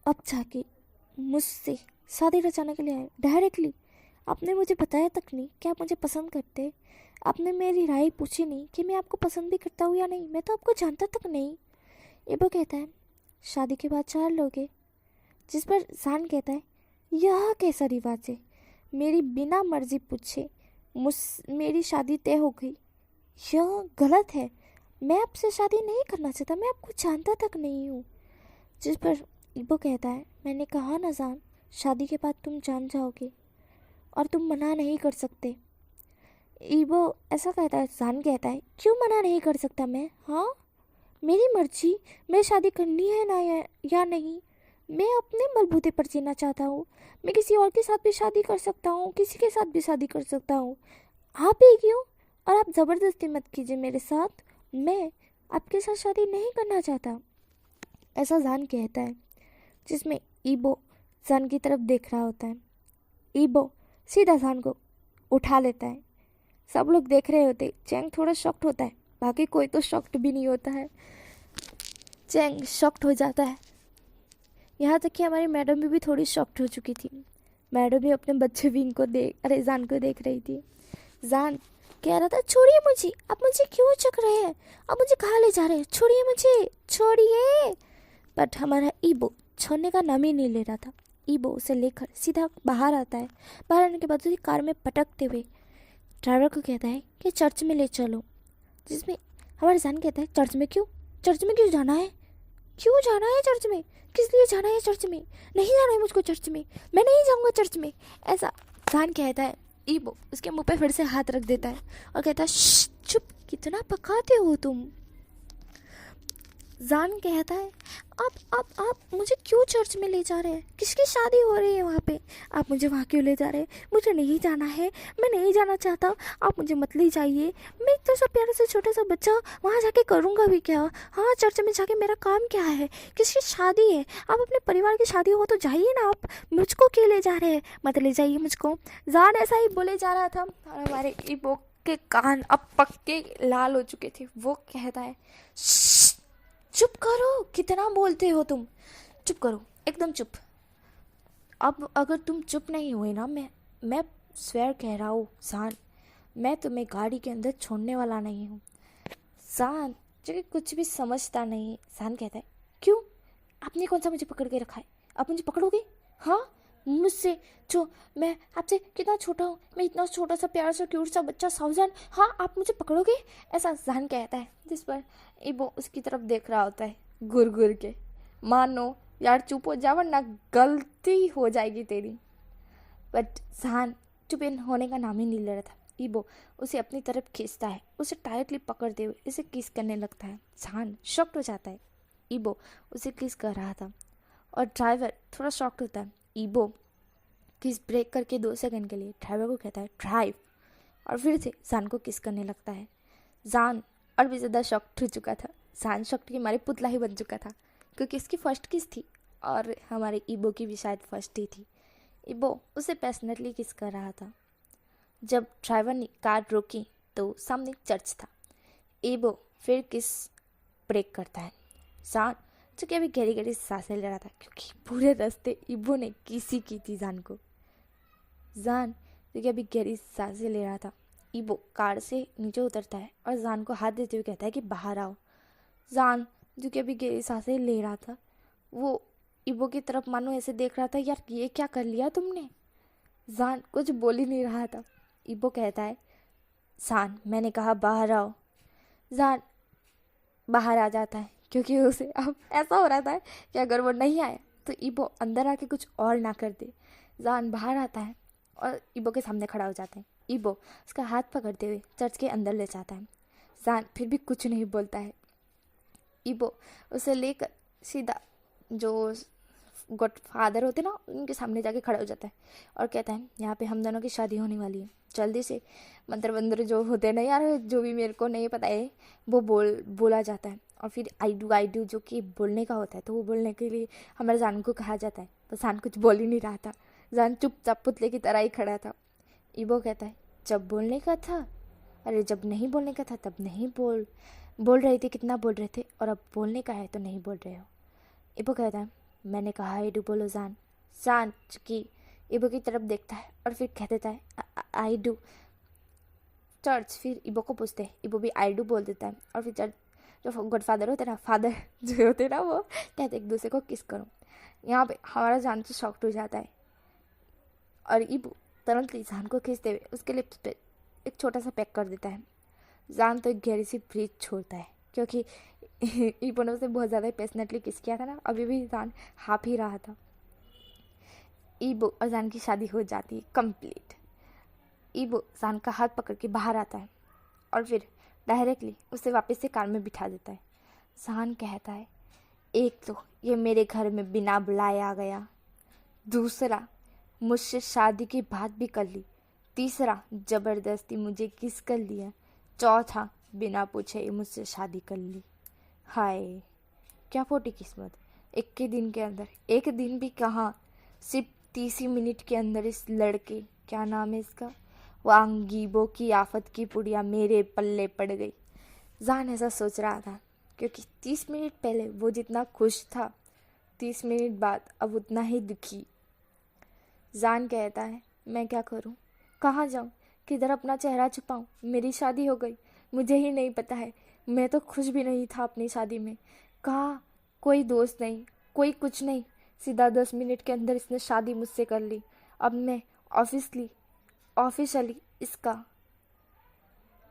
S1: अब जाके मुझसे शादी रचाने के लिए आए डायरेक्टली। आपने मुझे बताया तक नहीं कि आप मुझे पसंद करते हैं। आपने मेरी राय पूछी नहीं कि मैं आपको पसंद भी करता हूँ या नहीं। मैं तो आपको जानता तक नहीं। ईबो कहता है, शादी के बाद 4 लोगे। जिस पर जान कहता है, यह कैसा रिवाज है? मेरी बिना मर्जी पूछे मेरी शादी तय हो गई। यह गलत है। मैं आपसे शादी नहीं करना चाहता, मैं आपको जानता तक नहीं हूँ। जिस पर ईबो कहता है, मैंने कहा ना जान, शादी के बाद तुम जान जाओगे और तुम मना नहीं कर सकते। ईबो ऐसा कहता है। जान कहता है, क्यों मना नहीं कर सकता मैं? हाँ, मेरी मर्जी, मैं शादी करनी है ना या नहीं। मैं अपने बलबूते पर जीना चाहता हूँ। मैं किसी और के साथ भी शादी कर सकता हूँ, किसी के साथ भी शादी कर सकता हूँ। आप ही क्यों? और आप ज़बरदस्ती मत कीजिए मेरे साथ। मैं आपके साथ शादी नहीं करना चाहता, ऐसा जान कहता है। जिसमें ईबो जान की तरफ देख रहा होता है। ईबो सीधा जान को उठा लेता है। सब लोग देख रहे होते। चैंग थोड़ा शॉक्ड होता है, बाकी कोई तो शॉक्ड भी नहीं होता है। चैंग शॉक्ड हो जाता है। यहाँ तक कि हमारी मैडम भी थोड़ी शॉक्ड हो चुकी थी। मैडम भी अपने बच्चे विंग को जान को देख रही थी। जान कह रहा था, छोड़िए मुझे, आप मुझे क्यों चक रहे हैं? आप मुझे कहाँ ले जा रहे हैं? छोड़िए मुझे, छोड़िए। बट हमारा ईबो छोड़ने का नाम ही नहीं ले रहा था। ईबो उसे लेकर सीधा बाहर आता है। बाहर आने के बाद उसे कार में पटकते हुए ड्राइवर को कहता है कि चर्च में ले चलो। जिसमें हमारा जान कहता है, चर्च में क्यों? चर्च में क्यों जाना है? क्यों जाना है चर्च में? किस लिए जाना है चर्च में? नहीं जाना है मुझको चर्च में, मैं नहीं जाऊँगा चर्च में, ऐसा जान कहता है। ईबो उसके मुंह पे फिर से हाथ रख देता है और कहता है, चुप, कितना पकाते हो तुम? जान कहता है, आप मुझे क्यों चर्च में ले जा रहे हैं? किसकी शादी हो रही है वहाँ पे? आप मुझे वहाँ क्यों ले जा रहे हैं? मुझे नहीं जाना है, मैं नहीं जाना चाहता, आप मुझे मत ले जाइए। मैं इतना सा प्यारा सा छोटा सा बच्चा वहाँ जाके करूँगा भी क्या? हाँ, चर्च में जाके मेरा काम क्या है? किसकी शादी है? आप अपने परिवार की शादी हो तो जाइए ना, आप मुझको क्यों ले जा रहे हैं? मत ले जाइए मुझको। जान ऐसा ही बोले जा रहा था और हमारे ईबो के कान अब पक्के लाल हो चुके थे। वो कहता है, चुप करो, कितना बोलते हो तुम? चुप करो, एकदम चुप। अब अगर तुम चुप नहीं हुए ना, मैं स्वेर कह रहा हूँ जान, मैं तुम्हें गाड़ी के अंदर छोड़ने वाला नहीं हूँ। जान जो कि कुछ भी समझता नहीं, जान कहता है, क्यों? आपने कौन सा मुझे पकड़ के रखा है? आप मुझे पकड़ोगे? हाँ, मुझसे जो मैं आपसे कितना छोटा हूँ, मैं इतना छोटा सा प्यारा सा क्यूट सा बच्चा साउजन, हाँ आप मुझे पकड़ोगे? ऐसा जान कहता है। जिस पर ईबो उसकी तरफ देख रहा होता है घुर घुर के, मानो यार चुप हो जा वरना गलती हो जाएगी तेरी। बट जान चुप होने का नाम ही नहीं ले रहा था। ईबो उसे अपनी तरफ खींचता है, उसे टाइटली पकड़ते हुए इसे किस करने लगता है। जान शॉक्ड हो जाता है। ईबो उसे किस कर रहा था और ड्राइवर थोड़ा शॉक्ड होता है। ईबो किस ब्रेक करके 2 सेकंड के लिए ड्राइवर को कहता है ड्राइव, और फिर से जान को किस करने लगता है। जान और भी ज़्यादा शॉक्ड हो चुका था। जान शॉक्ड की मारे पुतला ही बन चुका था, क्योंकि इसकी फर्स्ट किस थी और हमारे ईबो की भी शायद फर्स्ट ही थी। ईबो उसे पैशनेटली किस कर रहा था। जब ड्राइवर ने कार रोकी तो सामने चर्च था। ईबो फिर किस ब्रेक करता है। जान जो कि अभी गहरी गहरी सांसें ले रहा था क्योंकि पूरे रास्ते ईबो ने किसी की थी जान को। जान जो कि अभी गहरी सांसें ले रहा था। ईबो कार से नीचे उतरता है और जान को हाथ देते हुए कहता है कि बाहर आओ। जान जो कि अभी गहरी सांसें ले रहा था वो ईबो की तरफ मानो ऐसे देख रहा था, यार ये क्या कर लिया तुमने। जान कुछ बोल ही नहीं रहा था। ईबो कहता है जान मैंने कहा बाहर आओ। जान बाहर आ जाता है क्योंकि उसे अब ऐसा हो रहा था कि अगर वो नहीं आया तो ईबो अंदर आके कुछ और ना कर दे। जान बाहर आता है और ईबो के सामने खड़ा हो जाता है। ईबो उसका हाथ पकड़ते हुए चर्च के अंदर ले जाता है। जान फिर भी कुछ नहीं बोलता है। ईबो उसे लेकर सीधा जो गॉड फादर होते ना उनके सामने जाके खड़ा हो जाता है और कहता है यहाँ पे हम दोनों की शादी होने वाली है, जल्दी से मंत्र वंत्र जो होते हैं ना यार, जो भी मेरे को नहीं पता है वो बोला जाता है। और फिर आई डू जो कि बोलने का होता है, तो वो बोलने के लिए हमारे जान को कहा जाता है। तो जान कुछ बोल ही नहीं रहा था। जान चुपचाप पुतले की तरह ही खड़ा था। ईबो कहता है जब बोलने का था, अरे जब नहीं बोलने का था तब नहीं बोल रहे थे, कितना बोल रहे थे, और अब बोलने का है तो नहीं बोल रहे हो। ईबो कहता है मैंने कहा आई डू बोलो जान। जान की ईबो की तरफ देखता है और फिर कह देता है आई डू। चर्च फिर ईबो को पूछते हैं, ईबो भी आई डू बोल देता है और फिर चर्च जो गॉड फादर होते ना, फादर जो होते ना, वो कहते एक दूसरे को किस करो। यहाँ पे हमारा जान तो शॉक्ड हो जाता है और ईबो तुरंत ही जान को खींचते हुए उसके लिप्स पे एक छोटा सा पैक कर देता है। जान तो एक गहरी सी ब्रीथ छोड़ता है क्योंकि ईबो ने उसे बहुत ज़्यादा पैशनेटली किस किया था ना, अभी भी जान हाँफ ही रहा था। ईबो और जान की शादी हो जाती है कंप्लीट। ईबो जान का हाथ पकड़ के बाहर आता है और फिर डायरेक्टली उसे वापस से कार में बिठा देता है। जान कहता है एक तो ये मेरे घर में बिना बुलाए आ गया, दूसरा मुझसे शादी की बात भी कर ली, तीसरा ज़बरदस्ती मुझे किस कर लिया, चौथा बिना पूछे ही मुझसे शादी कर ली। हाय क्या फोटी किस्मत। एक के दिन के अंदर, एक दिन भी कहाँ, सिर्फ 30 ही मिनट के अंदर इस लड़के, क्या नाम है इसका, वांगीबो की आफत की पुड़िया मेरे पल्ले पड़ गई। जान ऐसा सोच रहा था क्योंकि 30 मिनट पहले वो जितना खुश था 30 मिनट बाद अब उतना ही दुखी। जान कहता है मैं क्या करूं, कहाँ जाऊं, किधर अपना चेहरा छुपाऊं, मेरी शादी हो गई, मुझे ही नहीं पता है, मैं तो खुश भी नहीं था अपनी शादी में। कहा कोई दोस्त नहीं, कोई कुछ नहीं, सीधा 10 मिनट के अंदर इसने शादी मुझसे कर ली। अब मैं ऑफिशियली इसका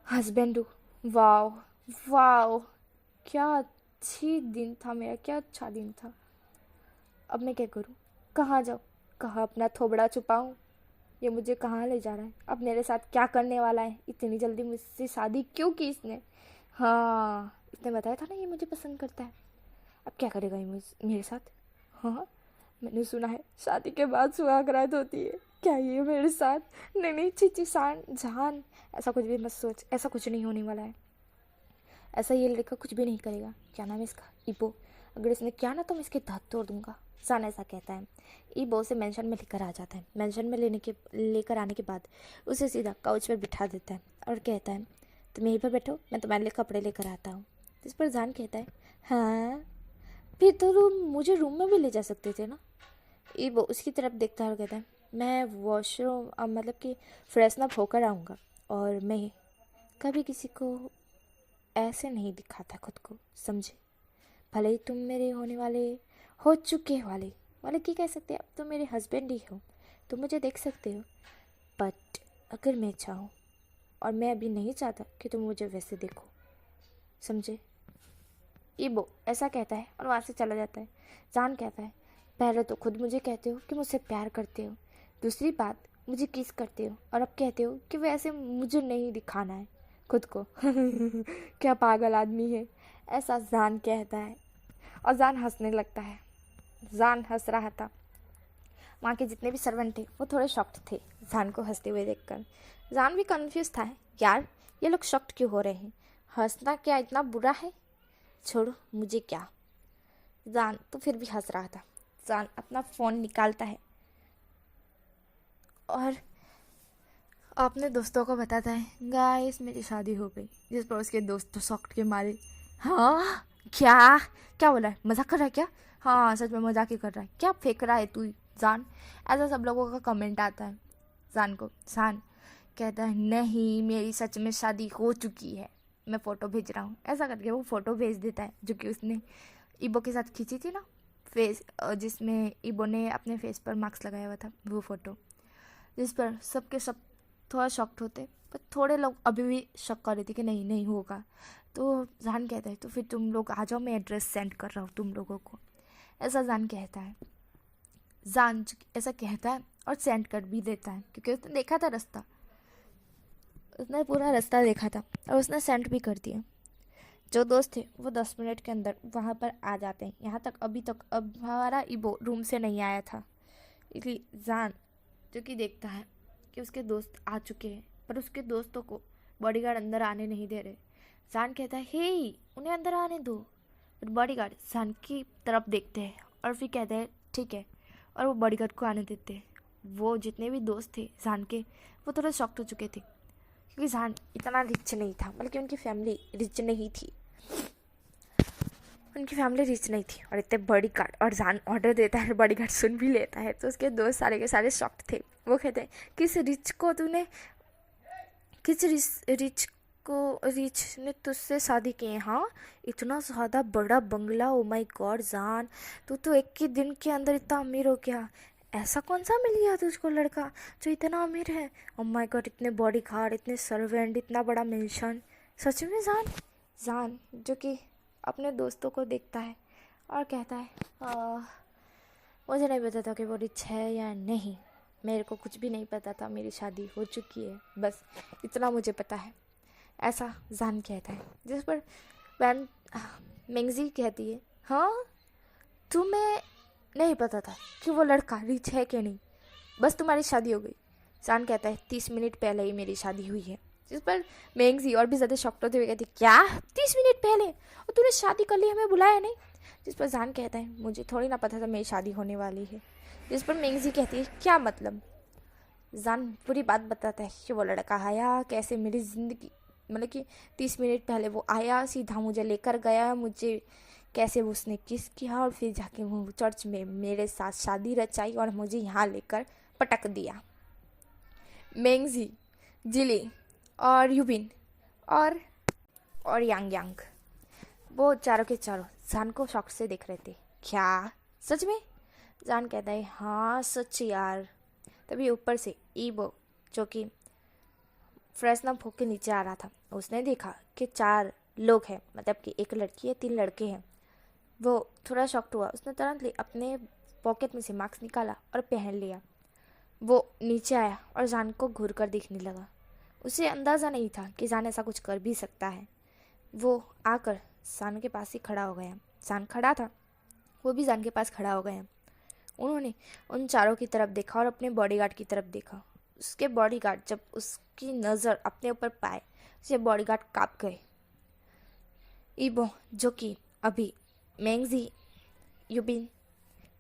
S1: हस्बैंड हूँ। वाओ वाओ क्या अच्छी दिन था मेरा, क्या अच्छा दिन था। अब मैं क्या करूँ, कहाँ जाऊँ, कहाँ अपना थोबड़ा छुपाऊँ, ये मुझे कहाँ ले जा रहा है, अब मेरे साथ क्या करने वाला है, इतनी जल्दी मुझसे शादी क्यों की इसने। हाँ इसने बताया था ना ये मुझे पसंद करता है, अब क्या करेगा ये मेरे साथ। हाँ मैंने सुना है शादी के बाद सुहागरात होती है, क्या ये मेरे साथ, नहीं नहीं छी जान ऐसा कुछ भी मत सोच, ऐसा कुछ नहीं होने वाला है, ऐसा ये लड़का कुछ भी नहीं करेगा। क्या नाम है इसका, ईबो, अगर इसने किया ना तो मैं इसके दांत तोड़ दूंगा। जान ऐसा कहता है। ईबो से मेंशन में लेकर आ जाता है। मेंशन में लेकर आने के बाद उसे सीधा काउच पर बिठा देता है और कहता है तुम यहीं पर बैठो, मैं तुम्हारे लिए कपड़े लेकर आता हूँ। इस पर जान कहता है हाँ फिर तो मुझे रूम में भी ले जा सकते थे ना। ईबो उसकी तरफ देखता है और कहता है मैं वॉशरूम मतलब कि फ्रेशन अप होकर आऊँगा, और मैं कभी किसी को ऐसे नहीं दिखाता खुद को, समझे, भले ही तुम मेरे होने वाले हो चुके वाले की कह सकते हैं, अब तो मेरे हस्बैंड ही हो, तुम मुझे देख सकते हो, बट अगर मैं चाहूँ, और मैं अभी नहीं चाहता कि तुम मुझे वैसे देखो, समझे। ईबो ऐसा कहता है और वहाँ से चला जाता है। जान कहता है पहले तो खुद मुझे कहते हो कि मुझसे प्यार करते हो, दूसरी बात मुझे किस करते हो, और अब कहते हो कि वैसे मुझे नहीं दिखाना है खुद को। क्या पागल आदमी है, ऐसा जान कहता है और जान हंसने लगता है। जान हंस रहा था। वहाँ के जितने भी सर्वेंट थे वो थोड़े शॉक्ड थे जान को हंसते हुए देखकर। जान भी कंफ्यूज था, यार ये लोग शॉक्ड क्यों हो रहे हैं, हंसना क्या इतना बुरा है, छोड़ो मुझे क्या। जान तो फिर भी हंस रहा था। जान अपना फ़ोन निकालता है और अपने दोस्तों को बताता है गाइस मेरी शादी हो गई। जिस पर उसके दोस्त तो शॉक्ड के मारे, हाँ क्या क्या बोला है, मजाक कर रहा है क्या? हाँ सच में मजाक ही कर रहा है, क्या फेंक रहा है तू जान? ऐसा सब लोगों का कमेंट आता है जान को। जान कहता है नहीं मेरी सच में शादी हो चुकी है, मैं फ़ोटो भेज रहा हूँ। ऐसा करके वो फ़ोटो भेज देता है जो कि उसने ईबो के साथ खींची थी ना, फेस जिसमें ईबो ने अपने फेस पर मास्क लगाया हुआ था, वो फ़ोटो। जिस पर सबके सब थोड़ा शॉक्ड होते, पर थोड़े लोग अभी भी शक कर रहे थे कि नहीं नहीं होगा। तो जान कहता है तो फिर तुम लोग आ जाओ, मैं एड्रेस सेंड कर रहा हूँ तुम लोगों को, ऐसा जान कहता है। जान ऐसा कहता है और सेंड कर भी देता है क्योंकि उसने देखा था रास्ता, उसने पूरा रास्ता देखा था और उसने सेंड भी कर दिया। जो दोस्त थे वो 10 मिनट के अंदर वहाँ पर आ जाते हैं। यहाँ तक अभी तक अब हमारा ईबो रूम से नहीं आया था, इसलिए जान जो कि देखता है कि उसके दोस्त आ चुके हैं, पर उसके दोस्तों को बॉडीगार्ड अंदर आने नहीं दे रहे। जान कहता है हे उन्हें अंदर आने दो, पर बॉडीगार्ड जान की तरफ देखते हैं और फिर कहते हैं ठीक है, और वो बॉडीगार्ड को आने देते हैं। वो जितने भी दोस्त थे जान के वो थोड़े शॉक्ट हो चुके थे क्योंकि जान इतना रिच नहीं था, बल्कि उनकी फैमिली रिच नहीं थी, उनकी फैमिली रिच नहीं थी। और इतने बॉडीगार्ड, और जान ऑर्डर देता है, बॉडीगार्ड सुन भी लेता है। तो उसके दोस्त सारे के सारे शॉक्ड थे। वो कहते हैं किस रिच को तूने, किस रिच ने तुझसे शादी की है? हाँ इतना ज़्यादा बड़ा बंगला, ओ माय गॉड जान तू तो एक ही दिन के अंदर इतना अमीर हो गया। ऐसा कौन सा मिल गया तुझको लड़का जो इतना अमीर है? ओ माय गॉड इतने बॉडीगार्ड, इतने सर्वेंट, इतना बड़ा मेंशन, सच में जान? जान जो कि अपने दोस्तों को देखता है और कहता है मुझे नहीं पता था कि वो रिच है या नहीं, मेरे को कुछ भी नहीं पता था, मेरी शादी हो चुकी है, बस इतना मुझे पता है, ऐसा जान कहता है। जिस पर वैन मेंगजी कहती है हाँ तुम्हें नहीं पता था कि वो लड़का रिच है कि नहीं, बस तुम्हारी शादी हो गई। जान कहता है 30 मिनट पहले ही मेरी शादी हुई है। जिस पर मेंगजी और भी ज़्यादा शॉक्ट होते हुए कहती क्या 30 मिनट पहले, और तूने शादी कर ली, हमें बुलाया नहीं? जिस पर जान कहता है मुझे थोड़ी ना पता था मेरी शादी होने वाली है। जिस पर मेंगजी कहती है क्या मतलब? जान पूरी बात बताता है कि वो लड़का आया कैसे मेरी ज़िंदगी, मतलब कि 30 मिनट पहले वो आया, सीधा मुझे लेकर गया, मुझे कैसे उसने किस किया और फिर जाके वो चर्च में मेरे साथ शादी रचाई और मुझे यहाँ लेकर पटक दिया। मेंगजी, जिली और यूबिन और यांग यांग, वो चारों के चारों जान को शौक से देख रहे थे। क्या सच में? जान कहता है हाँ सच यार। तभी ऊपर से ईबो जो कि फ्रेशनअप होके नीचे आ रहा था, उसने देखा कि 4 लोग हैं, मतलब कि 1 लड़की है 3 लड़के हैं। वो थोड़ा शॉक्ट हुआ, उसने तुरंत अपने पॉकेट में से मास्क निकाला और पहन लिया। वो नीचे आया और जान को घूर कर देखने लगा। उसे अंदाज़ा नहीं था कि जान ऐसा कुछ कर भी सकता है। वो आकर जान के पास ही खड़ा हो गया। जान खड़ा था, वो भी जान के पास खड़ा हो गया। उन्होंने उन चारों की तरफ देखा और अपने बॉडीगार्ड की तरफ देखा। उसके बॉडीगार्ड जब उसकी नज़र अपने ऊपर पाए, उसे बॉडीगार्ड काँप गए। ईबो जो कि अभी मेंगजी, यूबिन,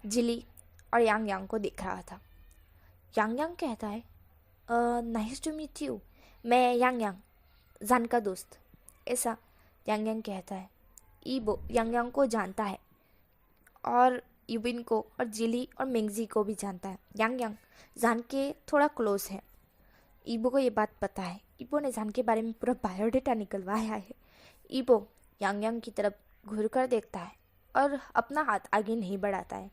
S1: जिली और यांग यांग को देख रहा था। यांग यांग कहता है नाइस टू मीट यू, मैं यांग यांग, जान का दोस्त, ऐसा यांग यांग कहता है। ईबो यांग यांग को जानता है और यूबिन को और जिली और मेंगजी को भी जानता है। यांग यांग जान के थोड़ा क्लोज है। ईबो को ये बात पता है। ईबो ने जान के बारे में पूरा बायोडेटा निकलवाया है। ईबो यांग यांग की तरफ घूर कर देखता है और अपना हाथ आगे नहीं बढ़ाता है।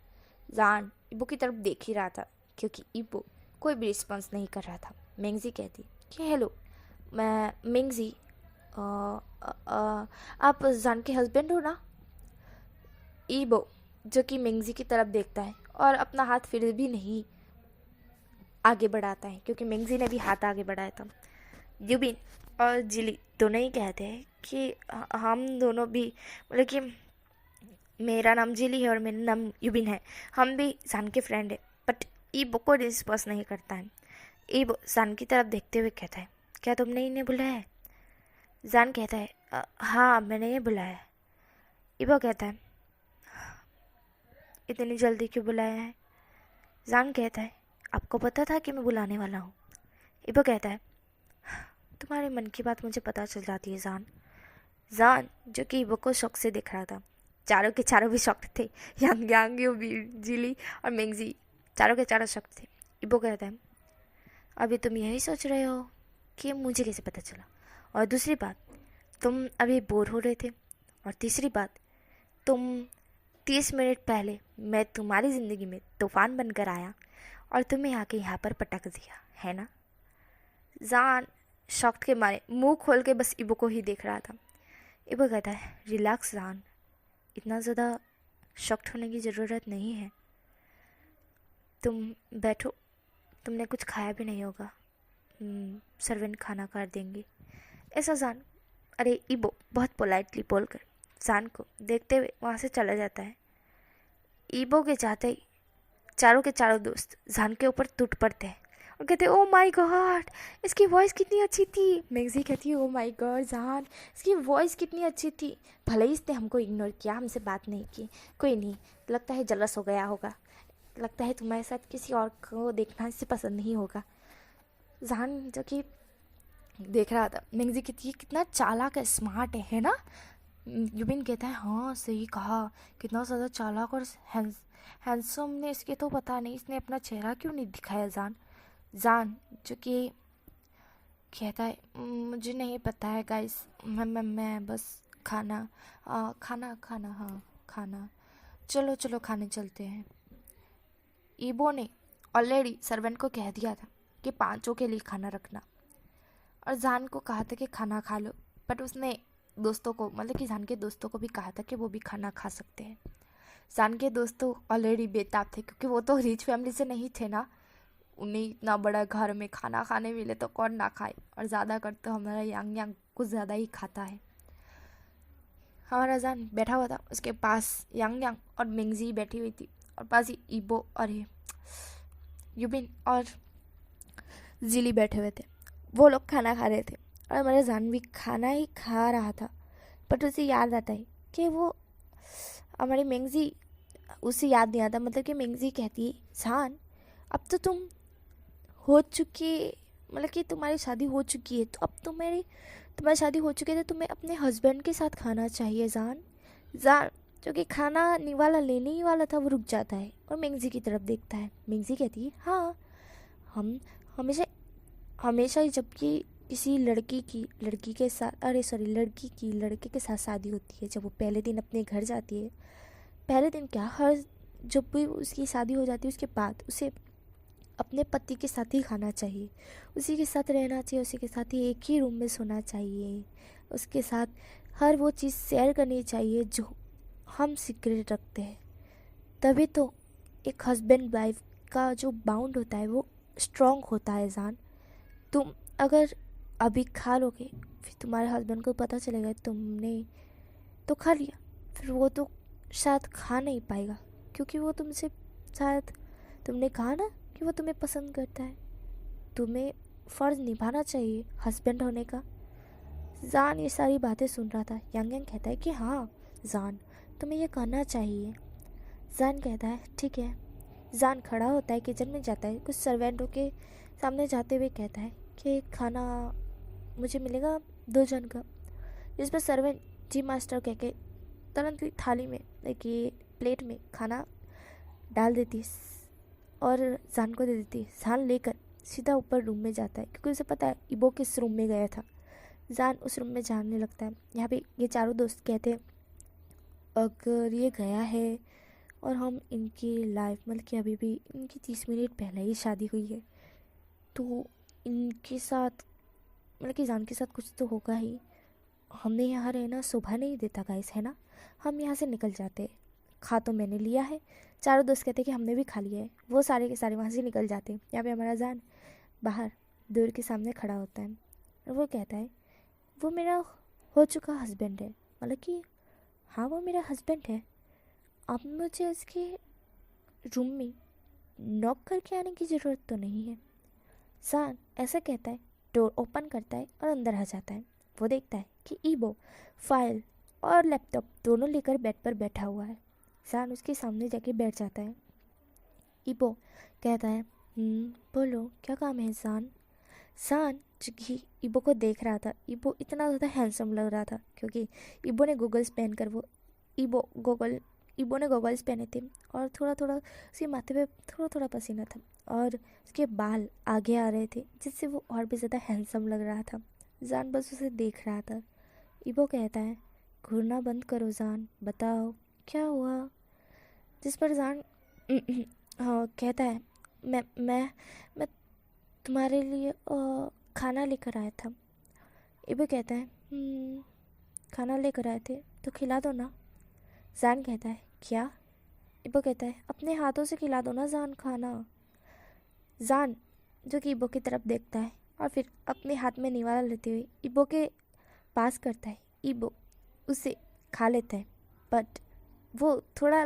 S1: जान ईबो की तरफ देख ही रहा था क्योंकि ईबो कोई भी रिस्पॉन्स नहीं कर रहा था। मेंगजी कहती कि हेलो मैं मेंगजी, आप जान के हस्बैंड हो ना? ईबो जो कि मेंगजी की तरफ देखता है और अपना हाथ फिर भी नहीं आगे बढ़ाता है क्योंकि मेंगजी ने भी हाथ आगे बढ़ाया था। यूबिन और जिली दोनों ही कहते हैं कि हम दोनों भी, मतलब कि मेरा नाम जिली है और मेरा नाम यूबिन है, हम भी जान के फ्रेंड है। बट ईबो को रिस्पॉन्स नहीं करता है। ईबो जान की तरफ देखते हुए कहता है क्या तुमने इन्हें बुलाया है? जान कहता है हाँ मैंने ये बुलाया है। ईबो कहता है इतनी जल्दी क्यों बुलाया है? जान कहता है, आपको पता था कि मैं बुलाने वाला हूँ। इबो कहता है, तुम्हारे मन की बात मुझे पता चल जाती है जान। जान जो कि इबो को शौक से देख रहा था, चारों के चारों भी शौक थे, यांग यांग यूबी जिली और मेंगजी, चारों के चारों शौक थे। इबो कहता है, अभी तुम यही सोच रहे हो कि मुझे कैसे पता चला, और दूसरी बात, तुम अभी बोर हो रहे थे, और तीसरी बात, तुम 30 मिनट पहले मैं तुम्हारी ज़िंदगी में तूफान बनकर आया और तुम्हें आके यहाँ पर पटक दिया है ना। जान शॉक के मारे मुंह खोल के बस इबो को ही देख रहा था। इबो कहता है, रिलैक्स जान, इतना ज़्यादा शॉक्ड होने की ज़रूरत नहीं है, तुम बैठो, तुमने कुछ खाया भी नहीं होगा, सर्वेंट खाना कर देंगे। ऐसा जान, अरे इबो बहुत पोलाइटली बोलकर जान को देखते हुए वहाँ से चला जाता है। इबो के जाते ही चारों के चारों दोस्त जान के ऊपर टूट पड़ते हैं और कहते हैं, ओ माय गॉड, इसकी वॉइस कितनी अच्छी थी। मैगजी कहती है, ओ माय गॉड जान, इसकी वॉइस कितनी अच्छी थी, भले ही इसने हमको इग्नोर किया, हमसे बात नहीं की, कोई नहीं, लगता है जलस हो गया होगा, लगता है तुम्हारे साथ किसी और को देखना इसे पसंद नहीं होगा। जान जो कि देख रहा था, मैगजी कहती है, कितना चालाक है, स्मार्ट है ना। युबिन कहता है, हाँ सही कहा, कितना ज़्यादा चालाक और हैंडसम ने इसके तो पता नहीं इसने अपना चेहरा क्यों नहीं दिखाया। जान जो कि कहता है, मुझे नहीं पता है गाइस, मैं बस खाना हाँ खाना, चलो चलो खाने चलते हैं। ईबो ने ऑलरेडी सर्वेंट को कह दिया था कि 5 के लिए खाना रखना, और जान को कहा था कि खाना खा लो, बट उसने दोस्तों को, मतलब कि जान के दोस्तों को भी कहा था कि वो भी खाना खा सकते हैं। जान के दोस्तों ऑलरेडी बेताब थे, क्योंकि वो तो रिच फैमिली से नहीं थे ना, उन्हें इतना बड़ा घर में खाना खाने मिले तो कौन ना खाए, और ज़्यादा कर तो हमारा यांग यांग कुछ ज़्यादा ही खाता है। हमारा जान बैठा हुआ था, उसके पास यांग यांग और मिंगजी बैठी हुई थी, और पास ही ईबो और युबिन और जिली बैठे हुए थे। वो लोग खाना खा रहे थे और हमारा जान भी खाना ही खा रहा था, बट उसे याद आता है कि वो हमारी मिंगजी, उसे याद नहीं आता, मतलब कि मिंगजी कहती है, जान अब तो तुम हो चुकी, मतलब कि तुम्हारी शादी हो चुकी है, तो अब तुम्हारी शादी हो चुकी है तो तुम्हें अपने हस्बैंड के साथ खाना चाहिए। जान जो कि खाना निवाला लेने ही वाला था, वो रुक जाता है और मिंगजी की तरफ देखता है। मिंगजी कहती है, हाँ हम हमेशा ही जब कि किसी लड़के के साथ शादी होती है, जब वो पहले दिन अपने घर जाती है, पहले दिन क्या, हर जब भी उसकी शादी हो जाती है उसके बाद उसे अपने पति के साथ ही खाना चाहिए, उसी के साथ रहना चाहिए, उसी के साथ ही एक ही रूम में सोना चाहिए, उसके साथ हर वो चीज़ शेयर करनी चाहिए जो हम सीक्रेट रखते हैं। तभी तो एक हस्बैंड वाइफ का जो बाउंड होता है वो स्ट्रॉन्ग होता है। जान तुम अगर अभी खा लोगे, फिर तुम्हारे हस्बैंड को पता चलेगा तुमने तो खा लिया, फिर वो तो शायद खा नहीं पाएगा, क्योंकि वो तुमसे, शायद तुमने कहा ना कि वो तुम्हें पसंद करता है, तुम्हें फ़र्ज़ निभाना चाहिए हस्बैंड होने का। जान ये सारी बातें सुन रहा था। यांग यांग कहता है कि हाँ जान, तुम्हें ये करना चाहिए। जान कहता है ठीक है। जान खड़ा होता है, किचन में जाता है, कुछ सर्वेंटों के सामने जाते हुए कहता है कि खाना मुझे मिलेगा 2 जन का, जिस पर सर्वेंट जी मास्टर कह के तुरंत थाली में, देखिए प्लेट में खाना डाल देती और जान को दे देती। जान लेकर सीधा ऊपर रूम में जाता है, क्योंकि उसे पता है इबो किस रूम में गया था। जान उस रूम में जानने लगता है। यहाँ पे ये चारों दोस्त कहते हैं, अगर ये गया है और हम इनकी लाइफ, मतलब कि अभी भी इनकी 30 मिनट पहले ही शादी हुई है, तो इनके साथ, मतलब कि जान के साथ कुछ तो होगा ही। हमने यहाँ रहना शोभा नहीं देता गाइस, है ना, हम यहाँ से निकल जाते। खा तो मैंने लिया है, चारों दोस्त कहते हैं कि हमने भी खा लिया है, वो सारे के सारे वहाँ से निकल जाते हैं। यहाँ पे हमारा जान बाहर डोर के सामने खड़ा होता है और वो कहता है, वो मेरा हो चुका हस्बैंड है, मतलब कि हाँ वो मेरा हस्बैंड है, अब मुझे उसके रूम में नॉक करके आने की ज़रूरत तो नहीं है। जान ऐसा कहता है, डोर ओपन करता है और अंदर आ जाता है। वो देखता है कि ईबो फाइल और लैपटॉप दोनों लेकर बेड पर बैठा हुआ है जान उसके सामने जाके बैठ जाता है। इबो कहता है बोलो क्या काम है जान। जान जो कि इबो को देख रहा था, इबो इतना ज़्यादा हैंडसम लग रहा था क्योंकि इबो ने गॉगल्स पहनकर वो इबो गॉगल इबो ने गॉगल्स पहने थे और थोड़ा थोड़ा उसके माथे पे थोड़ा थोड़ा पसीना था और उसके बाल आगे आ रहे थे जिससे वो और भी ज़्यादा हैंडसम लग रहा था। जान बस उसे देख रहा था। इबो कहता है घूरना बंद करो जान, बताओ क्या हुआ। जिस पर जान हाँ कहता है मैं तुम्हारे लिए खाना लेकर आया था। इबो कहता है खाना लेकर आए थे तो खिला दो ना। जान कहता है क्या। इबो कहता है अपने हाथों से खिला दो ना जान खाना। जान जो कि इबो की तरफ देखता है और फिर अपने हाथ में निवाला लेते हुए इबो के पास करता है। इबो उसे खा लेता है बट वो थोड़ा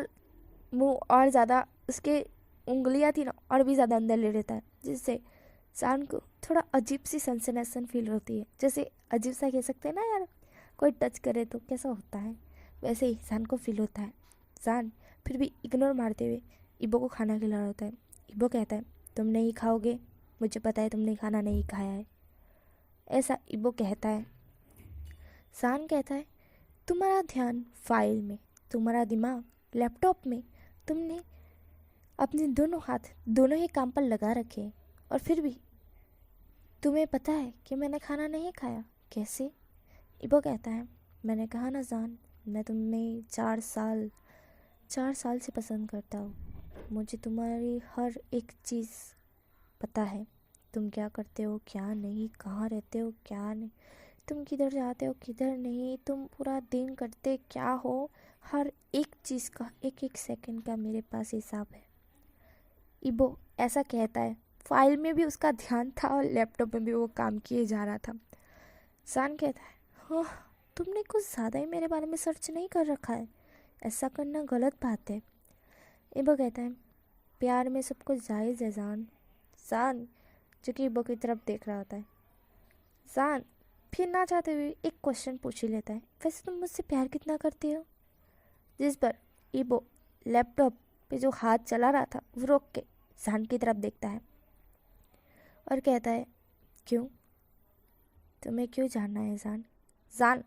S1: मुंह और ज़्यादा उसके उंगलियां थी ना और भी ज़्यादा अंदर ले लेता है जिससे जान को थोड़ा अजीब सी सनसनाहट फील होती है। जैसे अजीब सा कह सकते हैं ना यार, कोई टच करे तो कैसा होता है, वैसे ही जान को फील होता है। जान फिर भी इग्नोर मारते हुए इबो को खाना खिला रहा होता है। इबो कहता है तुम नहीं खाओगे, मुझे पता है तुमने खाना नहीं खाया है, ऐसा इबो कहता है। जान कहता है तुम्हारा ध्यान फाइल में, तुम्हारा दिमाग लैपटॉप में, तुमने अपने दोनों हाथ दोनों ही काम पर लगा रखे और फिर भी तुम्हें पता है कि मैंने खाना नहीं खाया, कैसे। इबो कहता है मैंने कहा ना जान, मैं तुम्हें 4 साल से पसंद करता हूँ, मुझे तुम्हारी हर एक चीज़ पता है, तुम क्या करते हो क्या नहीं, कहाँ रहते हो क्या नहीं, तुम किधर जाते हो किधर नहीं, तुम पूरा दिन करते क्या हो, हर एक चीज़ का एक एक सेकंड का मेरे पास हिसाब है। इबो ऐसा कहता है। फाइल में भी उसका ध्यान था और लैपटॉप में भी वो काम किए जा रहा था। जान कहता है हाँ तुमने कुछ ज़्यादा ही मेरे बारे में सर्च नहीं कर रखा है, ऐसा करना गलत बात है। इबो कहता है प्यार में सब कुछ जायज़ है जान। जान जो कि इबो की तरफ देख रहा होता है। जान फिर ना चाहते हुए एक क्वेश्चन पूछ ही लेता है, वैसे तुम मुझसे प्यार कितना करते हो। जिस पर इबो लैपटॉप पे जो हाथ चला रहा था वो रोक के जान की तरफ देखता है और कहता है क्यों, तुम्हें क्यों जानना है जान। जान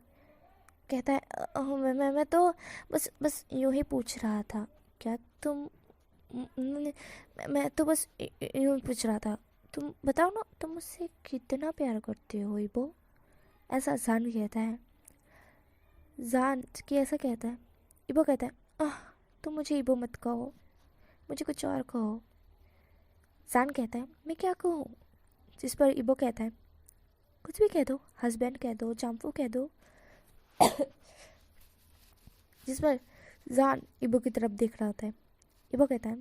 S1: कहता है मैं तो बस यूं ही पूछ रहा था, क्या तुम मैं तो बस यूं ही पूछ रहा था, तुम बताओ ना तुम मुझसे कितना प्यार करते हो इबो, ऐसा जान कहता है। जान कि ऐसा कहता है। इबो कहता है तुम मुझे इबो मत कहो, मुझे कुछ और कहो। जान कहता है मैं क्या कहूँ। जिस पर इबो कहता है कुछ भी कह दो, हस्बैंड कह दो, जाम्फू कह दो। जिस पर जान इबो की तरफ देख रहा होता है। इबो कहता है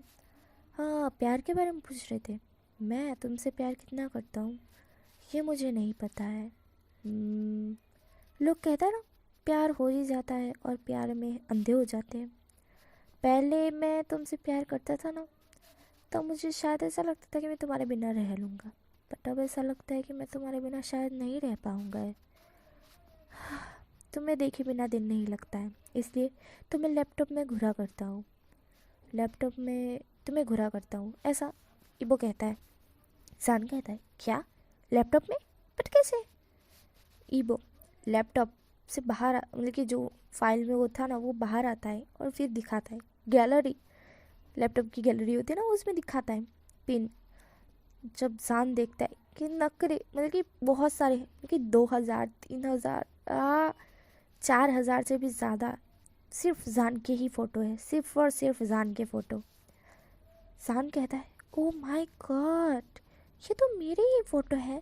S1: हाँ प्यार के बारे में पूछ रहे थे, मैं तुमसे प्यार कितना करता हूँ ये मुझे नहीं पता है। लोग कहते हैं ना प्यार हो ही जाता है और प्यार में अंधे हो जाते हैं। पहले मैं तुमसे प्यार करता था ना तो मुझे शायद ऐसा लगता था कि मैं तुम्हारे बिना रह लूँगा, बट अब ऐसा लगता है कि मैं तुम्हारे बिना शायद नहीं रह पाऊँगा। तुम्हें देखे बिना दिन नहीं लगता है, इसलिए तुम्हें लैपटॉप में घुरा करता हूँ, लैपटॉप में तुम्हें घुरा करता हूँ, ऐसा इबो कहता है। जान कहता है क्या लैपटॉप में, बट कैसे। इबो लैपटॉप से बाहर मतलब कि जो फाइल में वो था ना वो बाहर आता है और फिर दिखाता है गैलरी, लैपटॉप की गैलरी होती है ना उसमें दिखाता है पिन। जब जान देखता है कि नकरे मतलब कि बहुत सारे मतलब कि 2000 3000 4000 से भी ज़्यादा सिर्फ जान के ही फ़ोटो है, सिर्फ और सिर्फ जान के फ़ोटो। जान कहता है ओ माय गॉड ये तो मेरी ही फ़ोटो है,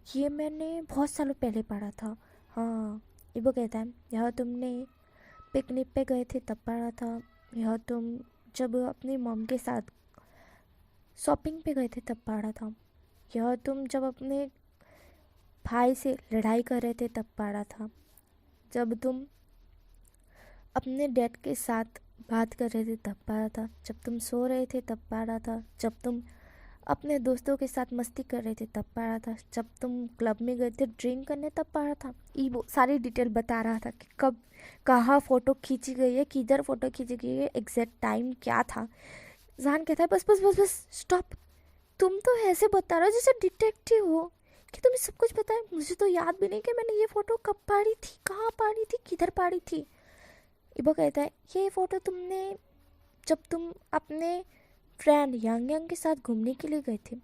S1: ये मैंने बहुत सालों पहले पढ़ा था। हाँ इबो कहता है यह तुमने पिकनिक पे गए थे तब पढ़ा था, यह तुम जब अपनी मॉम के साथ शॉपिंग पे गए थे तब पढ़ा था, यह तुम जब अपने भाई से लड़ाई कर रहे थे तब पढ़ा था, जब तुम अपने डैड के साथ बात कर रहे थे तब पढ़ा था, जब तुम सो रहे थे तब पढ़ा था, जब तुम अपने दोस्तों के साथ मस्ती कर रहे थे तब पढ़ा था, जब तुम क्लब में गए थे ड्रिंक करने तब पढ़ा था। ईबो सारी डिटेल बता रहा था कि कब कहाँ फ़ोटो खींची गई है, किधर फ़ोटो खींची गई है, एग्जैक्ट टाइम क्या था। जहान कहता है बस बस बस बस स्टॉप, तुम तो ऐसे बता रहे हो जैसे डिटेक्टिव हो कि तुम्हें सब कुछ पता है। मुझे तो याद भी नहीं कि मैंने ये फ़ोटो कब पाड़ी थी, कहाँ पाड़ी थी, किधर पाड़ी थी। ईबो कहता है ये फ़ोटो तुमने जब तुम अपने फ्रेंड यांग यांग के साथ घूमने के लिए गए थे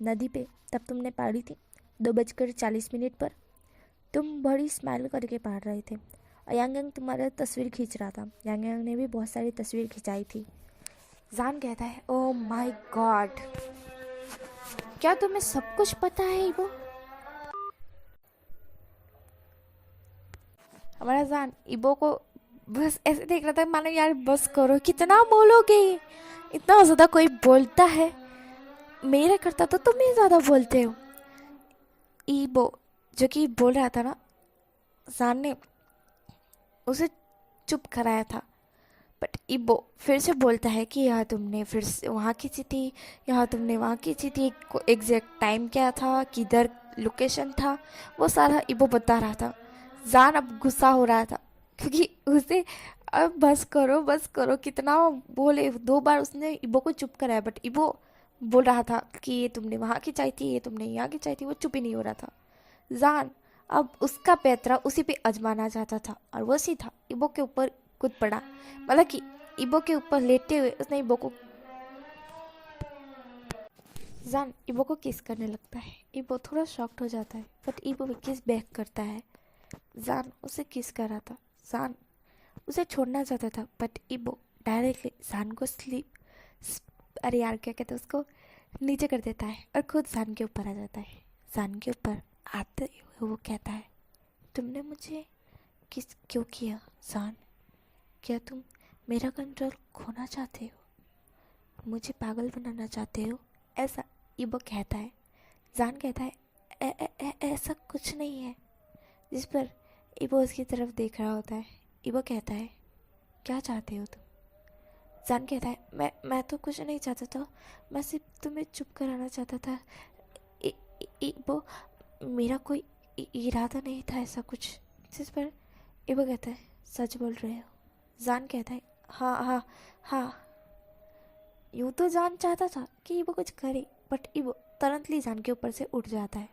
S1: नदी पे, तब तुमने पाड़ी थी 2:40 पर। तुम बड़ी स्माइल करके पढ़ रहे थे और यांग यांग तुम्हारा तस्वीर खींच रहा था। यांग यांग ने भी बहुत सारी तस्वीर खिंचाई थी। जान कहता है ओ माय गॉड, क्या तुम्हें सब कुछ पता है वो। हमारा जान इबो को बस ऐसे देख रहा था मानो यार बस करो, कितना बोलोगे, इतना ज़्यादा कोई बोलता है, मेरा करता तो तुम ही ज़्यादा बोलते हो। इबो जो कि बोल रहा था ना, जान ने उसे चुप कराया था। बट इबो फिर से बोलता है कि यहाँ तुमने फिर से वहाँ खींची थी, यहाँ तुमने वहाँ खींची थी, एग्जैक्ट टाइम क्या था, किधर लोकेशन था, वो सारा इबो बता रहा था। जान अब गुस्सा हो रहा था क्योंकि उसे अब बस करो कितना बोले। 2 बार उसने इबो को चुप कराया बट इबो बोल रहा था कि ये तुमने वहाँ खिंचाई थी, ये तुमने यहाँ खिंचाई थी, वो चुप ही नहीं हो रहा था। जान अब उसका पैतरा उसी पे आजमाना चाहता था और वो सीधा इबो के ऊपर कूद पड़ा। मतलब कि इबो के ऊपर लेटे हुए उसने जान इबो को किस करने लगता है। इबो थोड़ा शॉक्ड हो जाता है बट इबो भी किस बैक करता है। जान उसे किस कर रहा था, जान उसे छोड़ना चाहता था बट इबो डायरेक्टली जान को अरे यार क्या कहते हैं उसको, नीचे कर देता है और खुद जान के ऊपर आ जाता है। जान के ऊपर आते हुए वो कहता है तुमने मुझे किस क्यों किया जान, क्या तुम मेरा कंट्रोल खोना चाहते हो, मुझे पागल बनाना चाहते हो, ऐसा इबो कहता है। जान कहता है ऐसा कुछ नहीं है, जिस पर इबो उसकी तरफ देख रहा होता है। इबो कहता है क्या चाहते हो तुम। जान कहता है मैं तो कुछ नहीं चाहता था, मैं सिर्फ तुम्हें चुप कराना चाहता था। इबो मेरा कोई इरादा नहीं था ऐसा कुछ। जिस पर इबो कहता है सच बोल रहे हो। जान कहता है हाँ हाँ हाँ। यूँ तो जान चाहता था कि इबो कुछ करे बट इबो तुरंतली जान के ऊपर से उठ जाता है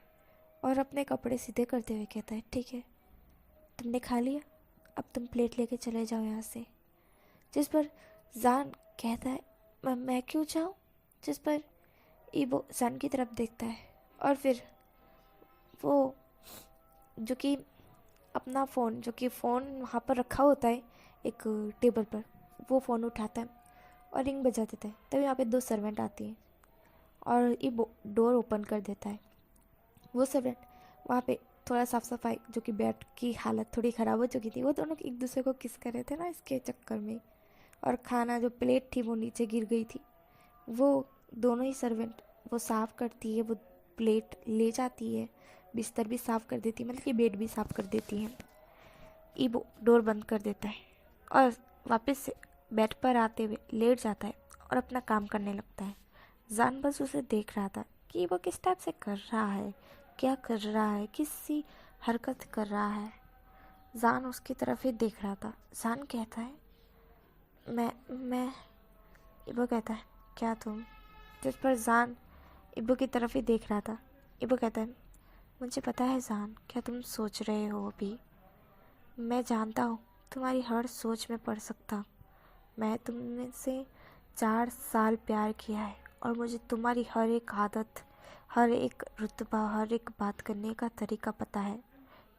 S1: और अपने कपड़े सीधे करते हुए कहता है ठीक है तुमने खा लिया, अब तुम प्लेट लेके चले जाओ यहाँ से। जिस पर जान कहता है मैं क्यों जाऊँ। जिस पर इबो जान की तरफ देखता है और फिर वो जो कि अपना फ़ोन, जो कि फ़ोन वहाँ पर रखा होता है एक टेबल पर, वो फ़ोन उठाता है और रिंग बजा देता है। तभी यहाँ पे 2 सर्वेंट आती हैं और ये डोर ओपन कर देता है। वो सर्वेंट वहाँ पे थोड़ा साफ़ सफाई, जो कि बेड की हालत थोड़ी ख़राब हो चुकी थी, वो दोनों एक दूसरे को किस कर रहे थे ना इसके चक्कर में, और खाना जो प्लेट थी वो नीचे गिर गई थी। वो दोनों ही सर्वेंट वो साफ़ करती है, वो प्लेट ले जाती है, बिस्तर भी साफ़ कर देती है, मतलब कि बेड भी साफ़ कर देती है। ईबो डोर बंद कर देता है और वापस से बेड पर आते हुए लेट जाता है और अपना काम करने लगता है। जान बस उसे देख रहा था कि वो किस टाइप से कर रहा है, क्या कर रहा है, किसी हरकत कर रहा है। जान उसकी तरफ ही देख रहा था। जान कहता है मैं इबो कहता है क्या तुम। जिस पर जान इबो की तरफ ही देख रहा था। इबो कहता है मुझे पता है जान क्या तुम सोच रहे हो अभी, मैं जानता हूँ तुम्हारी हर सोच में पड़ सकता। मैं तुमसे 4 साल प्यार किया है और मुझे तुम्हारी हर एक आदत, हर एक रुतबा, हर एक बात करने का तरीका पता है।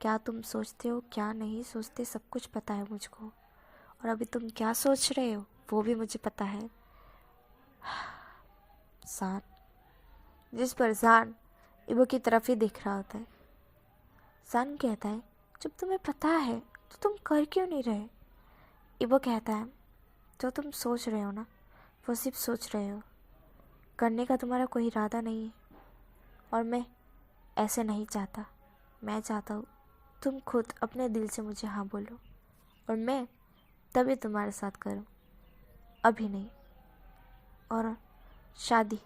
S1: क्या तुम सोचते हो क्या नहीं सोचते सब कुछ पता है मुझको, और अभी तुम क्या सोच रहे हो वो भी मुझे पता है। जान। जिस पर जान इबो की तरफ ही देख रहा होता है। जान कहता है जब तुम्हें पता है तो तुम कर क्यों नहीं रहे। इबो कहता है जो तुम सोच रहे हो ना वो सिर्फ सोच रहे हो, करने का तुम्हारा कोई इरादा नहीं है, और मैं ऐसे नहीं चाहता। मैं चाहता हूँ तुम खुद अपने दिल से मुझे हाँ बोलो और मैं तभी तुम्हारे साथ करूँ, अभी नहीं। और शादी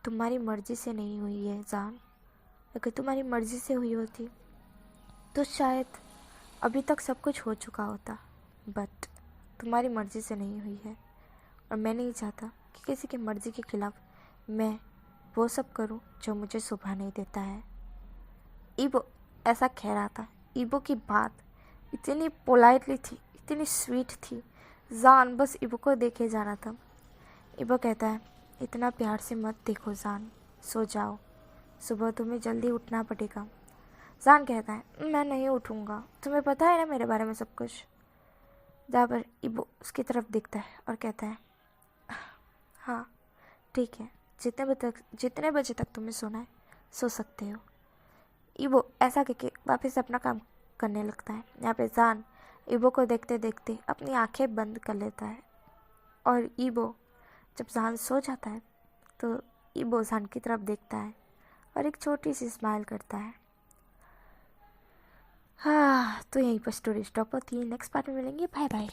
S1: तुम्हारी मर्ज़ी से नहीं हुई है जान। अगर तुम्हारी मर्ज़ी से हुई होती तो शायद अभी तक सब कुछ हो चुका होता, बट तुम्हारी मर्ज़ी से नहीं हुई है। और मैं नहीं चाहता कि किसी की मर्ज़ी के खिलाफ मैं वो सब करूं जो मुझे शोभा नहीं देता है। ईबो ऐसा कह रहा था। ईबो की बात इतनी पोलाइटली थी, इतनी स्वीट थी। जान बस ईबो को देखे जा रहा था। ईबो कहता है, इतना प्यार से मत देखो जान, सो जाओ, सुबह तुम्हें जल्दी उठना पड़ेगा। जान कहता है, मैं नहीं उठूँगा, तुम्हें पता है ना मेरे बारे में सब कुछ। जहाँ पर ईबो उसकी तरफ देखता है और कहता है, हाँ ठीक है, जितने बजे तक तुम्हें सोना है सो सकते हो। ईबो ऐसा कह के वापस अपना काम करने लगता है। यहाँ पे जान ईबो को देखते देखते अपनी आंखें बंद कर लेता है। और ईबो जब जान सो जाता है तो ईबो जान की तरफ देखता है और एक छोटी सी स्माइल करता है। हाँ, तो यहीं पर स्टोरी स्टॉप होती है। नेक्स्ट पार्ट में मिलेंगे। Bye bye.